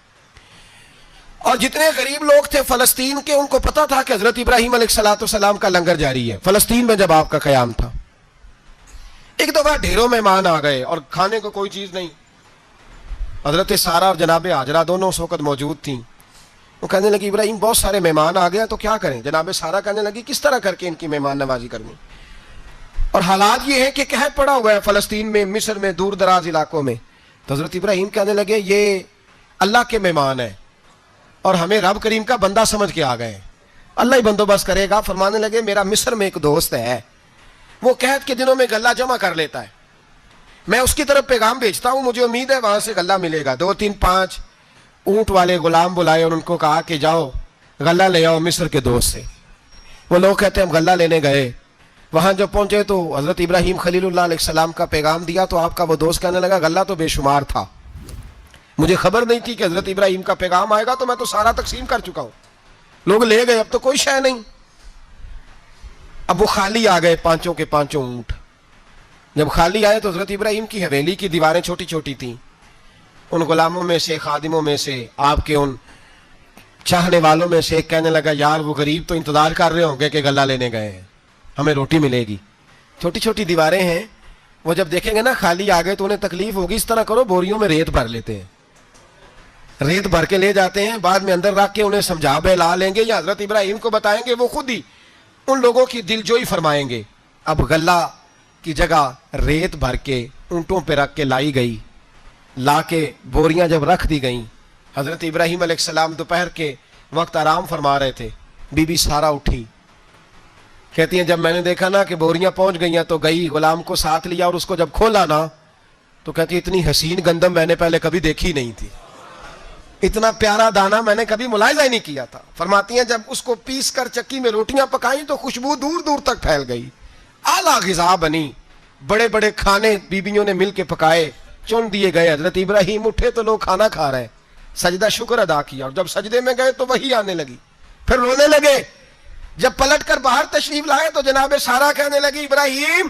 اور جتنے غریب لوگ تھے فلسطین کے, ان کو پتا تھا کہ حضرت ابراہیم علیہ السلام کا لنگر جاری ہے فلسطین میں جب آپ کا قیام تھا. ایک دفعہ ڈھیروں مہمان آ گئے اور کھانے کو کوئی چیز نہیں. حضرت سارہ اور جناب ہاجرہ دونوں اس وقت موجود تھیں. وہ کہنے لگی ابراہیم بہت سارے مہمان آ گئے تو کیا کریں. جناب سارہ کہنے لگی کس طرح کر کے ان کی مہمان نوازی کرنی. اور حالات یہ ہے کہ قحط پڑا ہوا ہے فلسطین میں, مصر میں, دور دراز علاقوں میں. تو حضرت ابراہیم کہنے لگے یہ اللہ کے مہمان ہیں اور ہمیں رب کریم کا بندہ سمجھ کے آ گئے ہیں, اللہ ہی بندوبست کرے گا. فرمانے لگے میرا مصر میں ایک دوست ہے, وہ قحط کے دنوں میں غلہ جمع کر لیتا ہے, میں اس کی طرف پیغام بھیجتا ہوں, مجھے امید ہے وہاں سے غلہ ملے گا. 2-3-5 اونٹ والے غلام بلائے اور ان کو کہا کہ جاؤ غلہ لے آؤ مصر کے دوست سے. وہ لوگ کہتے ہیں ہم غلہ لینے گئے, وہاں جب پہنچے تو حضرت ابراہیم خلیل اللہ علیہ السلام کا پیغام دیا تو آپ کا وہ دوست کہنے لگا غلہ تو بے شمار تھا, مجھے خبر نہیں تھی کہ حضرت ابراہیم کا پیغام آئے گا, تو میں تو سارا تقسیم کر چکا ہوں. لوگ لے گئے, اب تو کوئی شے نہیں. اب وہ خالی آ گئے 5 کے 5 اونٹ. جب خالی آئے تو حضرت ابراہیم کی حویلی کی دیواریں چھوٹی چھوٹی تھیں. ان غلاموں میں سے, خادموں میں سے, آپ کے ان چاہنے والوں میں سے ایک کہنے لگا یار وہ غریب تو انتظار کر رہے ہوں گے کہ غلہ لینے گئے ہیں, ہمیں روٹی ملے گی. چھوٹی چھوٹی دیواریں ہیں, وہ جب دیکھیں گے نا خالی آ گئے تو انہیں تکلیف ہوگی. اس طرح کرو بوریوں میں ریت بھر لیتے ہیں, ریت بھر کے لے جاتے ہیں, بعد میں اندر رکھ کے انہیں سمجھا بہلا لیں گے یا حضرت ابراہیم کو بتائیں گے, وہ خود ہی ان لوگوں کی دل جوئی فرمائیں گے. اب غلہ کی جگہ ریت بھر کے اونٹوں پہ رکھ کے لائی گئی. لا کے بوریاں جب رکھ دی گئیں, حضرت ابراہیم علیہ السلام دوپہر کے وقت آرام فرما رہے تھے. بی بی سارہ اٹھی, کہتی ہیں جب میں نے دیکھا نا کہ بوریاں پہنچ گئی ہیں تو گئی, غلام کو ساتھ لیا اور اس کو جب کھولا نا تو کہتی اتنی حسین گندم میں نے پہلے کبھی دیکھی نہیں تھی, اتنا پیارا دانا میں نے کبھی ملاحظہ ہی نہیں کیا تھا. فرماتی ہیں جب اس کو پیس کر چکی میں روٹیاں پکائیں تو خوشبو دور دور تک پھیل گئی, اعلیٰ غذا بنی. بڑے بڑے کھانے بیویوں نے مل کے پکائے, چن دیے گئے. حضرت ابراہیم اٹھے تو لوگ کھانا کھا رہے ہیں, سجدہ شکر ادا کیا, اور جب سجدے میں گئے تو وہی آنے لگی, پھر رونے لگے. جب پلٹ کر باہر تشریف لائے تو جناب سارہ کہنے لگی ابراہیم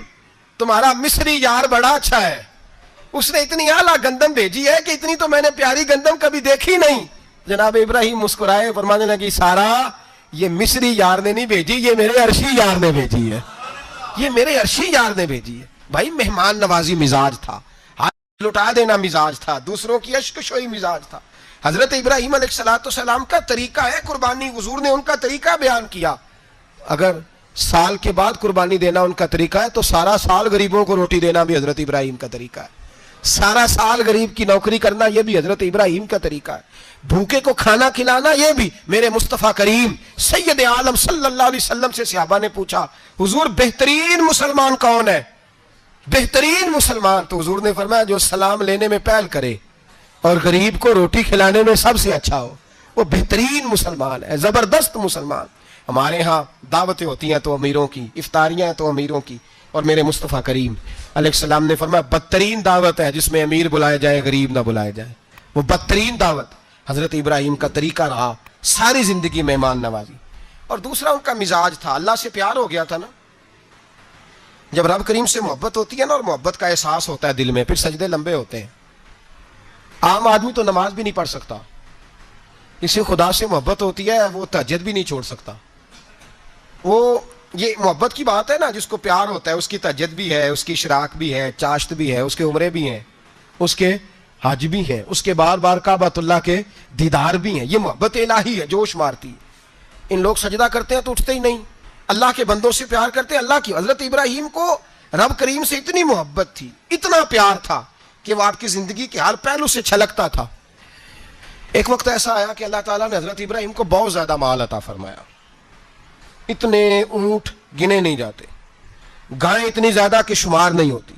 تمہارا مصری یار بڑا اچھا ہے, اس نے اتنی اعلیٰ گندم بھیجی ہے کہ اتنی تو میں نے پیاری گندم کبھی دیکھی نہیں. جناب ابراہیم مسکرائے, فرمانے لگی سارہ یہ مصری یار نے نہیں بھیجی, یہ میرے عرشی یار نے بھیجی ہے, یہ میرے عرشی یار نے بھیجی ہے. بھائی مہمان نوازی مزاج تھا, ہاتھ لٹا دینا مزاج تھا, دوسروں کی اشک شوئی مزاج تھا. حضرت ابراہیم علیہ السلام کا طریقہ ہے قربانی, حضور نے ان کا طریقہ بیان کیا. اگر سال کے بعد قربانی دینا ان کا طریقہ ہے تو سارا سال غریبوں کو روٹی دینا بھی حضرت ابراہیم کا طریقہ ہے. سارا سال غریب کی نوکری کرنا یہ بھی حضرت ابراہیم کا طریقہ ہے. بھوکے کو کھانا کھلانا یہ بھی. میرے مصطفیٰ کریم سید عالم صلی اللہ علیہ وسلم سے صحابہ نے پوچھا حضور بہترین مسلمان کون ہے, بہترین مسلمان؟ تو حضور نے فرمایا جو سلام لینے میں پہل کرے اور غریب کو روٹی کھلانے میں سب سے اچھا ہو, وہ بہترین مسلمان ہے, زبردست مسلمان. ہمارے ہاں دعوتیں ہوتی ہیں تو امیروں کی, افطاریاں ہیں تو امیروں کی, اور میرے مصطفیٰ کریم علیہ السلام نے فرمایا بدترین دعوت ہے جس میں امیر بلائے جائے غریب نہ بلائے جائے, وہ بدترین دعوت. حضرت ابراہیم کا طریقہ رہا ساری زندگی مہمان نوازی. اور دوسرا ان کا مزاج تھا, اللہ سے پیار ہو گیا تھا نا. جب رب کریم سے محبت ہوتی ہے نا اور محبت کا احساس ہوتا ہے دل میں, پھر سجدے لمبے ہوتے ہیں. عام آدمی تو نماز بھی نہیں پڑھ سکتا, اسے خدا سے محبت ہوتی ہے وہ تہجد بھی نہیں چھوڑ سکتا. وہ یہ محبت کی بات ہے نا, جس کو پیار ہوتا ہے اس کی تہجد بھی ہے, اس کی اشراق بھی ہے, چاشت بھی ہے, اس کے عمرے بھی ہیں, اس کے حج بھی ہیں, اس کے بار بار کعبۃ اللہ کے دیدار بھی ہیں. یہ محبت الہی ہے, جوش مارتی. ان لوگ سجدہ کرتے ہیں تو اٹھتے ہی نہیں, اللہ کے بندوں سے پیار کرتے ہیں اللہ کی. حضرت ابراہیم کو رب کریم سے اتنی محبت تھی, اتنا پیار تھا کہ وہ آپ کی زندگی کے ہر پہلو سے چھلکتا تھا. ایک وقت ایسا آیا کہ اللہ تعالیٰ نے حضرت ابراہیم کو بہت زیادہ مال عطا فرمایا. اتنے اونٹ گنے نہیں جاتے, گائیں اتنی زیادہ کہ شمار نہیں ہوتی,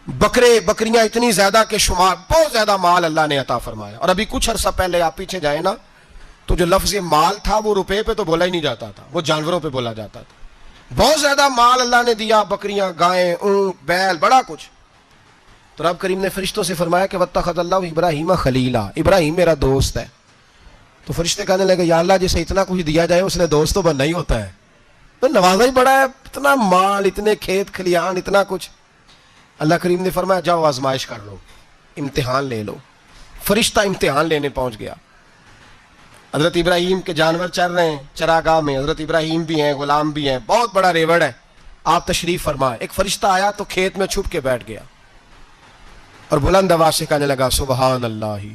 بکرے بکریاں اتنی زیادہ کہ شمار، بہت زیادہ مال اللہ نے عطا فرمایا. اور ابھی کچھ عرصہ پہلے آپ پیچھے جائیں نا تو جو لفظ مال تھا وہ روپے پہ تو بولا ہی نہیں جاتا تھا، وہ جانوروں پہ بولا جاتا تھا. بہت زیادہ مال اللہ نے دیا، بکریاں، گائیں، اونٹ، بیل، بڑا کچھ. تو رب کریم نے فرشتوں سے فرمایا کہ واتخذ اللہ ابراہیم خلیلا، ابراہیم میرا دوست ہے. تو فرشتے کہنے لگے یا اللہ جسے اتنا کچھ دیا جائے اس نے دوست تو بننا ہی ہوتا ہے، تو نوازا ہی بڑا ہے، اتنا مال، اتنے کھیت کھلیان، اتنا کچھ. اللہ کریم نے فرمایا جاؤ آزمائش کر لو، امتحان لے لو. فرشتہ امتحان لینے پہنچ گیا. حضرت ابراہیم کے جانور چر رہے ہیں چراگاہ میں، حضرت ابراہیم بھی ہیں، غلام بھی ہیں، بہت بڑا ریوڑ ہے. آپ تشریف فرمائے. ایک فرشتہ آیا تو کھیت میں چھپ کے بیٹھ گیا اور بلند آواز سے کہنے لگا سبحان اللہ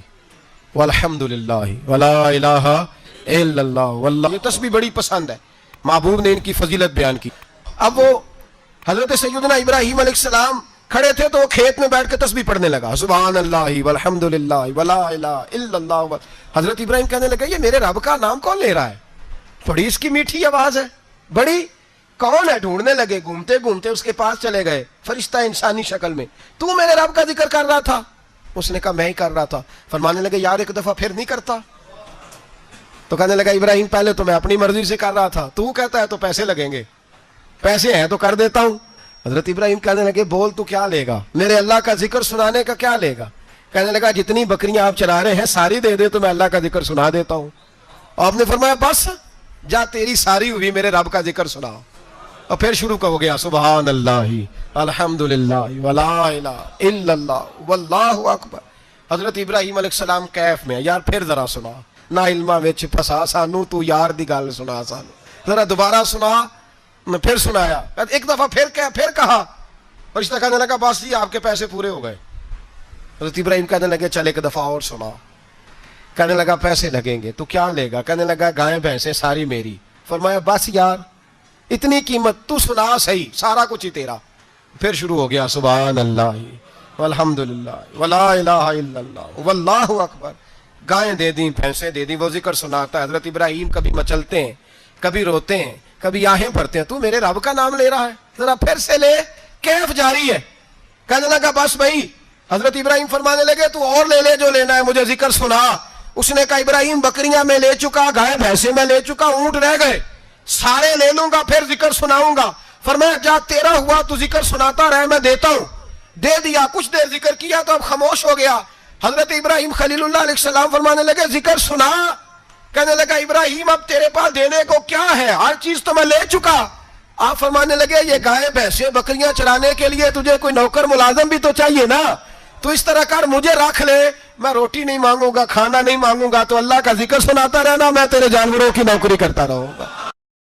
والحمد للہ ولا الہ الا اللہ واللہ. یہ تسبیح بڑی پسند ہے، محبوب نے ان کی فضیلت بیان کی. اب وہ حضرت سیدنا ابراہیم علیہ السلام کھڑے تھے تو وہ کھیت میں بیٹھ کے تسبیح پڑھنے لگا سبحان اللہ والحمد للہ ولا الہ الا اللہ. حضرت ابراہیم کہنے لگا یہ میرے رب کا نام کون لے رہا ہے؟ بڑی اس کی میٹھی آواز ہے، بڑی، کون ہے؟ ڈھونڈنے لگے، گھومتے گھومتے اس کے پاس چلے گئے. فرشتہ انسانی شکل میں، تو میرے رب کا ذکر کر رہا تھا؟ اس نے کہا میں ہی کر رہا تھا. فرمانے لگے یار ایک دفعہ پھر نہیں کرتا؟ تو کہنے لگا ابراہیم پہلے تو میں اپنی مرضی سے کر رہا تھا، تو کہتا ہے تو پیسے لگیں گے، پیسے ہیں تو کر دیتا ہوں. حضرت ابراہیم کہنے لگے بول تو کیا لے گا؟ میرے اللہ کا ذکر سنانے کا کیا لے گا؟ کہنے لگا جتنی بکریاں آپ چرا رہے ہیں ساری دے دے تو میں اللہ کا ذکر سنا دیتا ہوں. آپ نے فرمایا بس جا تیری ساری ہوئی، میرے رب کا ذکر سناؤ. اور پھر شروع ہو گیا سبحان اللہ الحمدللہ ولا الہ الا اللہ واللہ اکبر. حضرت ابراہیم علیہ السلام کیف میں، یار پھر ذرا سنا، نہ علماں وچ پھسا سانو، تو یار دی گل سنا سانو، ذرا دوبارہ سنا. میں پھر سنایا، ایک دفعہ پھر کہا. فرشتہ کہنے لگا بس جی آپ کے پیسے پورے ہو گئے. حضرت ابراہیم کہنے لگے چل ایک دفعہ اور سنا. کہنے لگا پیسے لگیں گے. تو کیا لے گا؟ کہنے لگا گائیں بھینسیں ساری میری. فرمایا بس یار اتنی قیمت، تو سنا صحیح، سارا کچھ ہی تیرا. پھر شروع ہو گیا سبحان اللہ والحمدللہ ولا الہ الا اللہ واللہ اکبر. گائیں دے دیں، بھینسیں دے دیں، وہ ذکر سناتا ہے. حضرت ابراہیم کبھی مچلتے ہیں، کبھی روتے ہیں، کبھی آہیں بھرتے ہیں. تو میرے رب کا نام لے رہا ہے، ذرا پھر سے لے. کیف جاری ہے. کہنے لگا بس بھائی. حضرت ابراہیم فرمانے لگے تو اور لے لے جو لینا ہے، مجھے ذکر سنا. اس نے کہا ابراہیم بکریاں میں لے چکا، گائے بھینسیں میں لے چکا، اونٹ رہ گئے، سارے لے لوں گا پھر ذکر سناؤں گا. فرمایا جا تیرا ہوا تو ذکر سناتا رہے، میں دیتا ہوں. دے دیا. کچھ دیر ذکر کیا تو اب خاموش ہو گیا. حضرت ابراہیم خلیل اللہ علیہ السلام فرمانے لگے ذکر سنا. کہنے لگا ابراہیم اب تیرے پاس دینے کو کیا ہے، ہر چیز تو میں لے چکا. آپ فرمانے لگے یہ گائے بھینسیں بکریاں چرانے کے لیے تجھے کوئی نوکر ملازم بھی تو چاہیے نا. تو اس طرح کر مجھے رکھ لے، میں روٹی نہیں مانگوں گا، کھانا نہیں مانگوں گا، تو اللہ کا ذکر سناتا رہنا، میں تیرے جانوروں کی نوکری کرتا رہوں گا.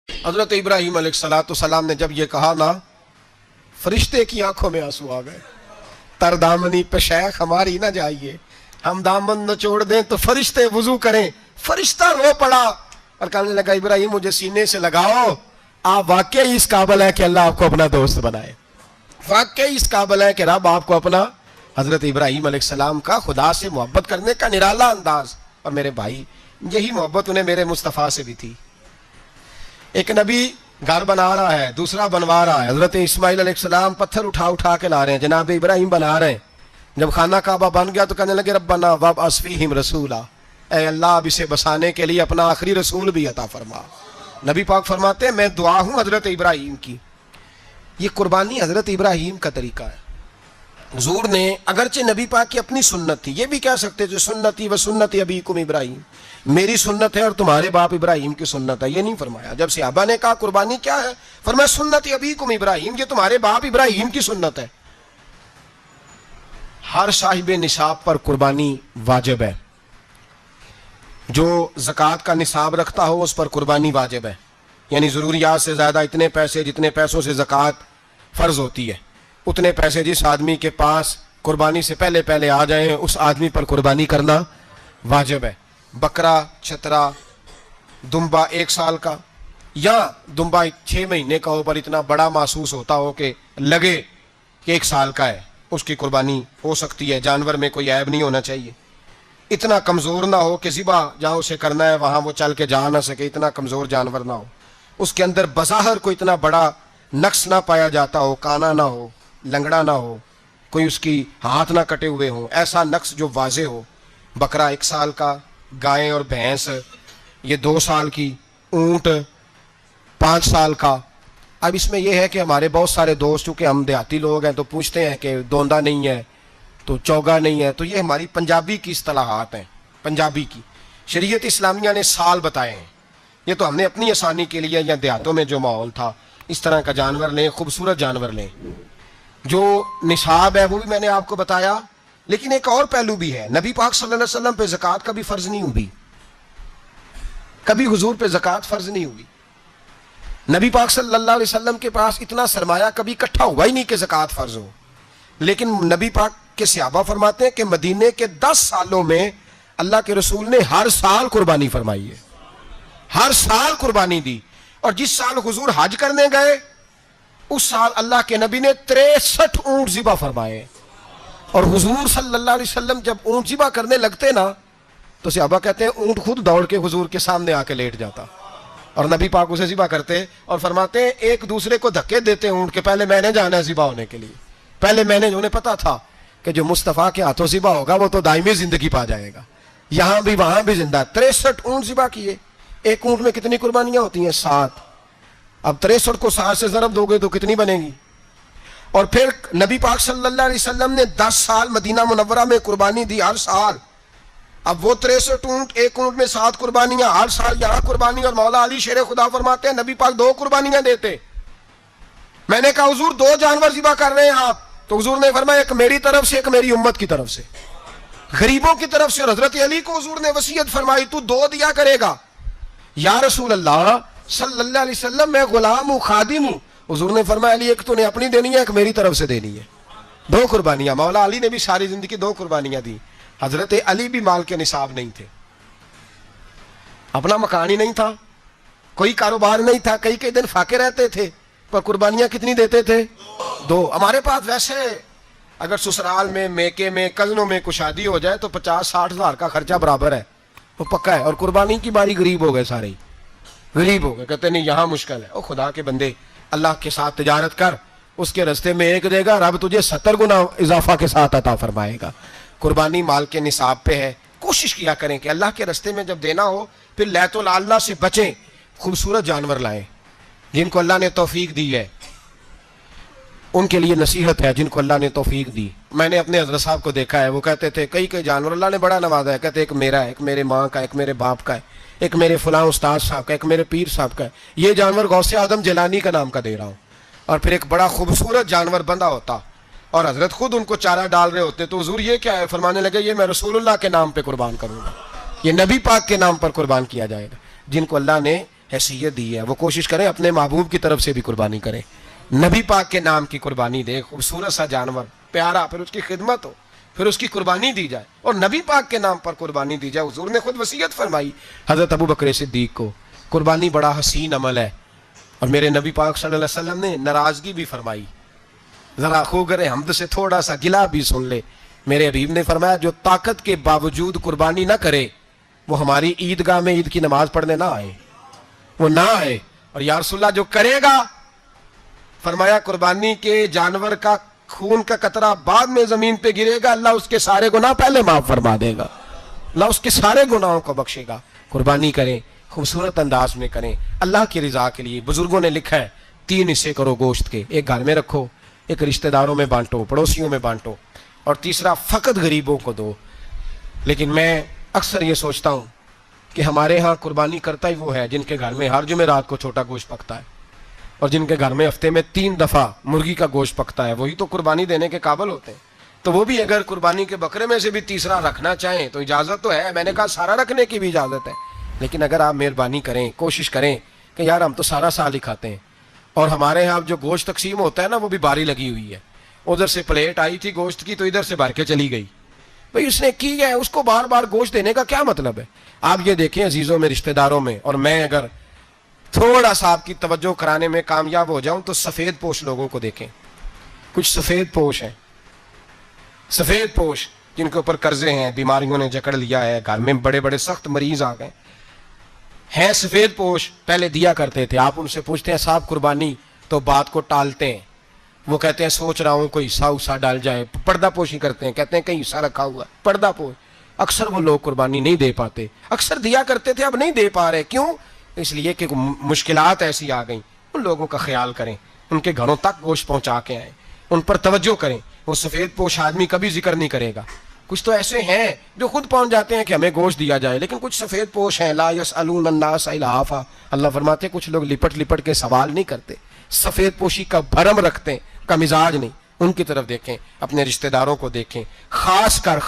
حضرت ابراہیم علیہ السلام نے جب یہ کہا نا، فرشتے کی آنکھوں میں آنسو آ گئے. تر دامنی پہ شیخ ہماری نہ جائیے، ہم دامن نہ چھوڑ دیں تو فرشتے وضو کریں. فرشتہ رو پڑا اور کہنے لگا ابراہیم مجھے سینے سے لگاؤ، آپ واقعی اس قابل ہے کہ اللہ آپ کو اپنا دوست بنائے، واقعی اس قابل ہے کہ رب آپ کو اپنا. حضرت ابراہیم علیہ السلام کا خدا سے محبت کرنے کا نرالا انداز. اور میرے بھائی یہی محبت انہیں میرے مصطفیٰ سے بھی تھی. ایک نبی گھر بنا رہا ہے، دوسرا بنوا رہا ہے. حضرت اسماعیل علیہ السلام پتھر اٹھا کے لا رہے ہیں، جناب ابراہیم بنا رہے ہیں. جب خانہ کعبہ بن گیا تو کہنے لگے ربنا وابعث فیہم رسولا، اے اللہ اب اسے بسانے کے لیے اپنا آخری رسول بھی عطا فرما. نبی پاک فرماتے ہیں میں دعا ہوں حضرت ابراہیم کی. یہ قربانی حضرت ابراہیم کا طریقہ ہے. حضور نے اگرچہ نبی پاک کی اپنی سنت تھی، یہ بھی کہہ سکتے جو سنتی و سنتی ابیکم ابراہیم، میری سنت ہے اور تمہارے باپ ابراہیم کی سنت ہے. یہ نہیں فرمایا. جب صحابہ نے کہا قربانی کیا ہے، فرمایا سنتی ابیکم ابراہیم، یہ تمہارے باپ ابراہیم کی سنت ہے. ہر صاحب نصاب پر قربانی واجب ہے. جو زکوٰۃ کا نصاب رکھتا ہو اس پر قربانی واجب ہے. یعنی ضروریات سے زیادہ اتنے پیسے، جتنے پیسوں سے زکوٰۃ فرض ہوتی ہے، اتنے پیسے جس آدمی کے پاس قربانی سے پہلے آ جائیں اس آدمی پر قربانی کرنا واجب ہے. بکرا، چھترا، دمبا 1 سال کا یا دمبا 6 مہینے کا ہو پر اتنا بڑا محسوس ہوتا ہو کہ لگے کہ 1 سال کا ہے، اس کی قربانی ہو سکتی ہے. جانور میں کوئی عیب نہیں ہونا چاہیے. اتنا کمزور نہ ہو کہ ذبح جہاں اسے کرنا ہے وہاں وہ چل کے جا نہ سکے، اتنا کمزور جانور نہ ہو. اس کے اندر بظاہر کوئی اتنا بڑا نقص نہ پایا جاتا ہو، کانا نہ ہو، لنگڑا نہ ہو، کوئی اس کی ہاتھ نہ کٹے ہوئے ہوں، ایسا نقص جو واضح ہو. بکرا 1 سال کا، گائے اور بھینس یہ 2 سال کی، اونٹ 5 سال کا. اب اس میں یہ ہے کہ ہمارے بہت سارے دوست، چونکہ ہم دیہاتی لوگ ہیں، تو پوچھتے ہیں کہ دوندا نہیں ہے تو چوگا نہیں ہے. تو یہ ہماری پنجابی کی اصطلاحات ہیں، پنجابی کی. شریعت اسلامیہ نے سال بتائے ہیں. یہ تو ہم نے اپنی آسانی کے لیے، یا دیہاتوں میں جو ماحول تھا اس طرح کا جانور لیں، خوبصورت جانور لیں. جو نصاب ہے وہ بھی میں نے آپ کو بتایا. لیکن ایک اور پہلو بھی ہے. نبی پاک صلی اللہ علیہ وسلم پہ زکوٰۃ کبھی فرض نہیں ہوئی، کبھی حضور پہ زکوٰۃ فرض نہیں ہوئی. نبی پاک صلی اللہ علیہ وسلم کے پاس اتنا سرمایہ کبھی اکٹھا ہوا ہی نہیں کہ زکوٰۃ فرض ہو. لیکن نبی پاک کے صحابہ فرماتے ہیں کہ مدینے کے 10 سالوں میں اللہ کے رسول نے ہر سال قربانی فرمائی ہے، ہر سال قربانی دی. اور جس سال حضور حج کرنے گئے اس سال اللہ کے نبی نے 63 اونٹ ذبح فرمائے. اور حضور صلی اللہ علیہ وسلم جب اونٹ ذبح کرنے لگتے نا تو صحابہ کہتے ہیں اونٹ خود دوڑ کے حضور کے سامنے آ کے لیٹ جاتا، اور نبی پاک اسے ذبح کرتے اور فرماتے ہیں ایک دوسرے کو دھکے دیتے اونٹ کے، پہلے میں نے جانا ہے ذبح ہونے کے لیے، پہلے میں نے. انہیں پتا تھا کہ جو مصطفیٰ کے ہاتھوں ذبح ہوگا وہ تو دائمی زندگی پا جائے گا، یہاں بھی وہاں بھی زندہ. 63 اونٹ ذبح کیے. ایک اونٹ میں کتنی قربانیاں ہوتی ہیں؟ 7. اب 63 کو 7 سے ضرب دو گے تو کتنی بنے گی؟ اور پھر نبی پاک صلی اللہ علیہ وسلم نے 10 سال مدینہ منورہ میں قربانی دی، ہر سال. اب وہ 63 اونٹ، ایک اونٹ میں 7 قربانیاں، ہر سال یہاں قربانی. اور مولا علی شیر خدا فرماتے ہیں نبی پاک 2 قربانیاں دیتے. میں نے کہا حضور 2 جانور ذبح کر رہے ہیں آپ؟ تو حضور نے فرمایا ایک میری طرف سے، ایک میری امت کی طرف سے، غریبوں کی طرف سے. اور حضرت علی کو حضور نے وصیت فرمائی تو 2 دیا کرے گا. یا رسول اللہ صلی اللہ علیہ وسلم میں غلام ہوں، خادم ہوں. حضور نے فرمایا علی ایک تو نے اپنی دینی ہے، ایک میری طرف سے دینی ہے. 2 قربانیاں. مولا علی نے بھی ساری زندگی 2 قربانیاں دی. حضرت علی بھی مال کے نصاب نہیں تھے، اپنا مکان ہی نہیں تھا، کوئی کاروبار نہیں تھا، کئی دن فاقے رہتے تھے، پر قربانیاں کتنی دیتے تھے؟ 2. ہمارے پاس ویسے اگر سسرال میں، میکے میں، کزنوں میں کچھ شادی ہو جائے تو 50-60 ہزار کا خرچہ برابر ہے، وہ پکا ہے. اور قربانی کی باری غریب ہو گئے، سارے غریب ہو گئے. کہتے نہیں یہاں مشکل ہے. او خدا کے بندے، اللہ کے ساتھ تجارت کر، اس کے رستے میں 1 دے گا، رب تجھے 70 گنا اضافہ کے ساتھ عطا فرمائے گا. قربانی مال کے نصاب پہ ہے. کوشش کیا کریں کہ اللہ کے رستے میں جب دینا ہو پھر لیت العلہ سے بچیں، خوبصورت جانور لائیں. جن کو اللہ نے توفیق دی ہے ان کے لیے نصیحت ہے، جن کو اللہ نے توفیق دی. میں نے اپنے حضرت صاحب کو دیکھا ہے، وہ کہتے تھے کئی جانور اللہ نے بڑا نوازا ہے. کہتے ایک میرا ہے، ایک میرے ماں کا، ایک میرے باپ کا ہے، ایک میرے فلاں استاد صاحب کا، ایک میرے پیر صاحب کا ہے. یہ جانور غوث اعظم جیلانی کا نام کا دے رہا ہوں. اور پھر ایک بڑا خوبصورت جانور بندہ ہوتا اور حضرت خود ان کو چارہ ڈال رہے ہوتے تو حضور یہ کیا ہے؟ فرمانے لگے یہ میں رسول اللہ کے نام پہ قربان کروں گا، یہ نبی پاک کے نام پر قربان کیا جائے گا. جن کو اللہ نے حیثیت دی ہے وہ کوشش کریں اپنے محبوب کی طرف سے بھی قربانی کریں، نبی پاک کے نام کی قربانی دے. خوبصورت سا جانور پیارا، پھر اس کی خدمت ہو، پھر اس کی قربانی دی جائے اور نبی پاک کے نام پر قربانی دی جائے. حضور نے خود وصیت فرمائی حضرت ابو بکر صدیق کو، قربانی بڑا حسین عمل ہے. اور میرے نبی پاک صلی اللہ علیہ وسلم نے ناراضگی بھی فرمائی. ذرا خوگر حمد سے تھوڑا سا گلا بھی سن لے. میرے حبیب نے فرمایا جو طاقت کے باوجود قربانی نہ کرے وہ ہماری عیدگاہ میں عید کی نماز پڑھنے نہ آئے، وہ نہ آئے. اور یا رسول اللہ جو کرے گا، فرمایا قربانی کے جانور کا خون کا قطرہ بعد میں زمین پہ گرے گا، اللہ اس کے سارے گناہ پہلے معاف فرما دے گا، اللہ اس کے سارے گناہوں کو بخشے گا. قربانی کریں، خوبصورت انداز میں کریں، اللہ کی رضا کے لیے. بزرگوں نے لکھا ہے 3 حصے کرو گوشت کے، ایک گھر میں رکھو، ایک رشتہ داروں میں بانٹو، پڑوسیوں میں بانٹو، اور تیسرا فقط غریبوں کو دو. لیکن میں اکثر یہ سوچتا ہوں کہ ہمارے ہاں قربانی کرتا ہی وہ ہے جن کے گھر میں ہر جمعرات کو چھوٹا گوشت پکتا ہے، اور جن کے گھر میں ہفتے میں 3 دفعہ مرغی کا گوشت پکتا ہے، وہی تو قربانی دینے کے قابل ہوتے ہیں. تو وہ بھی اگر قربانی کے بکرے میں سے بھی تیسرا رکھنا چاہیں تو اجازت تو ہے. میں نے کہا سارا رکھنے کی بھی اجازت ہے، لیکن اگر آپ مہربانی کریں، کوشش کریں کہ یار ہم تو سارا سال ہی کھاتے ہیں، اور ہمارے یہاں جو گوشت تقسیم ہوتا ہے نا وہ بھی باری لگی ہوئی ہے. ادھر سے پلیٹ آئی تھی گوشت کی تو ادھر سے بھر کے چلی گئی. بھئی اس نے کی ہے، اس کو بار بار گوشت دینے کا کیا مطلب ہے؟ آپ یہ دیکھیں عزیزوں میں، رشتہ داروں میں، اور میں اگر تھوڑا سا آپ کی توجہ کرانے میں کامیاب ہو جاؤں تو سفید پوش لوگوں کو دیکھیں. کچھ سفید پوش ہیں، سفید پوش جن کے اوپر قرضے ہیں، بیماریوں نے جکڑ لیا ہے، گھر میں بڑے بڑے سخت مریض آ گئے ہیں. سفید پوش پہلے دیا کرتے تھے. آپ ان سے پوچھتے ہیں صاحب قربانی، تو بات کو ٹالتے ہیں. وہ کہتے ہیں سوچ رہا ہوں کوئی حصہ اسا ڈال جائے، پردہ پوشی کرتے ہیں، کہتے ہیں کہیں حصہ رکھا ہوا ہے، پردہ پوش. اکثر وہ لوگ قربانی نہیں دے پاتے، اکثر دیا کرتے تھے اب نہیں دے پا رہے. کیوں؟ اس لیے کہ مشکلات ایسی آ گئیں. ان لوگوں کا خیال کریں، ان کے گھروں تک گوشت پہنچا کے آئیں، ان پر توجہ کریں. وہ سفید پوش آدمی کبھی ذکر نہیں کرے گا. کچھ تو ایسے ہیں جو خود پہنچ جاتے ہیں کہ ہمیں گوشت دیا جائے، لیکن کچھ سفید پوش ہیں لا یسألون الناس الہافا. اللہ فرماتے ہیں کچھ لوگ لپٹ لپٹ کے سوال نہیں کرتے، سفید پوشی کا بھرم رکھتے ہیں، کا مزاج نہیں. ان کی طرف دیکھیں، اپنے رشتہ داروں کو دیکھیں، خاص کر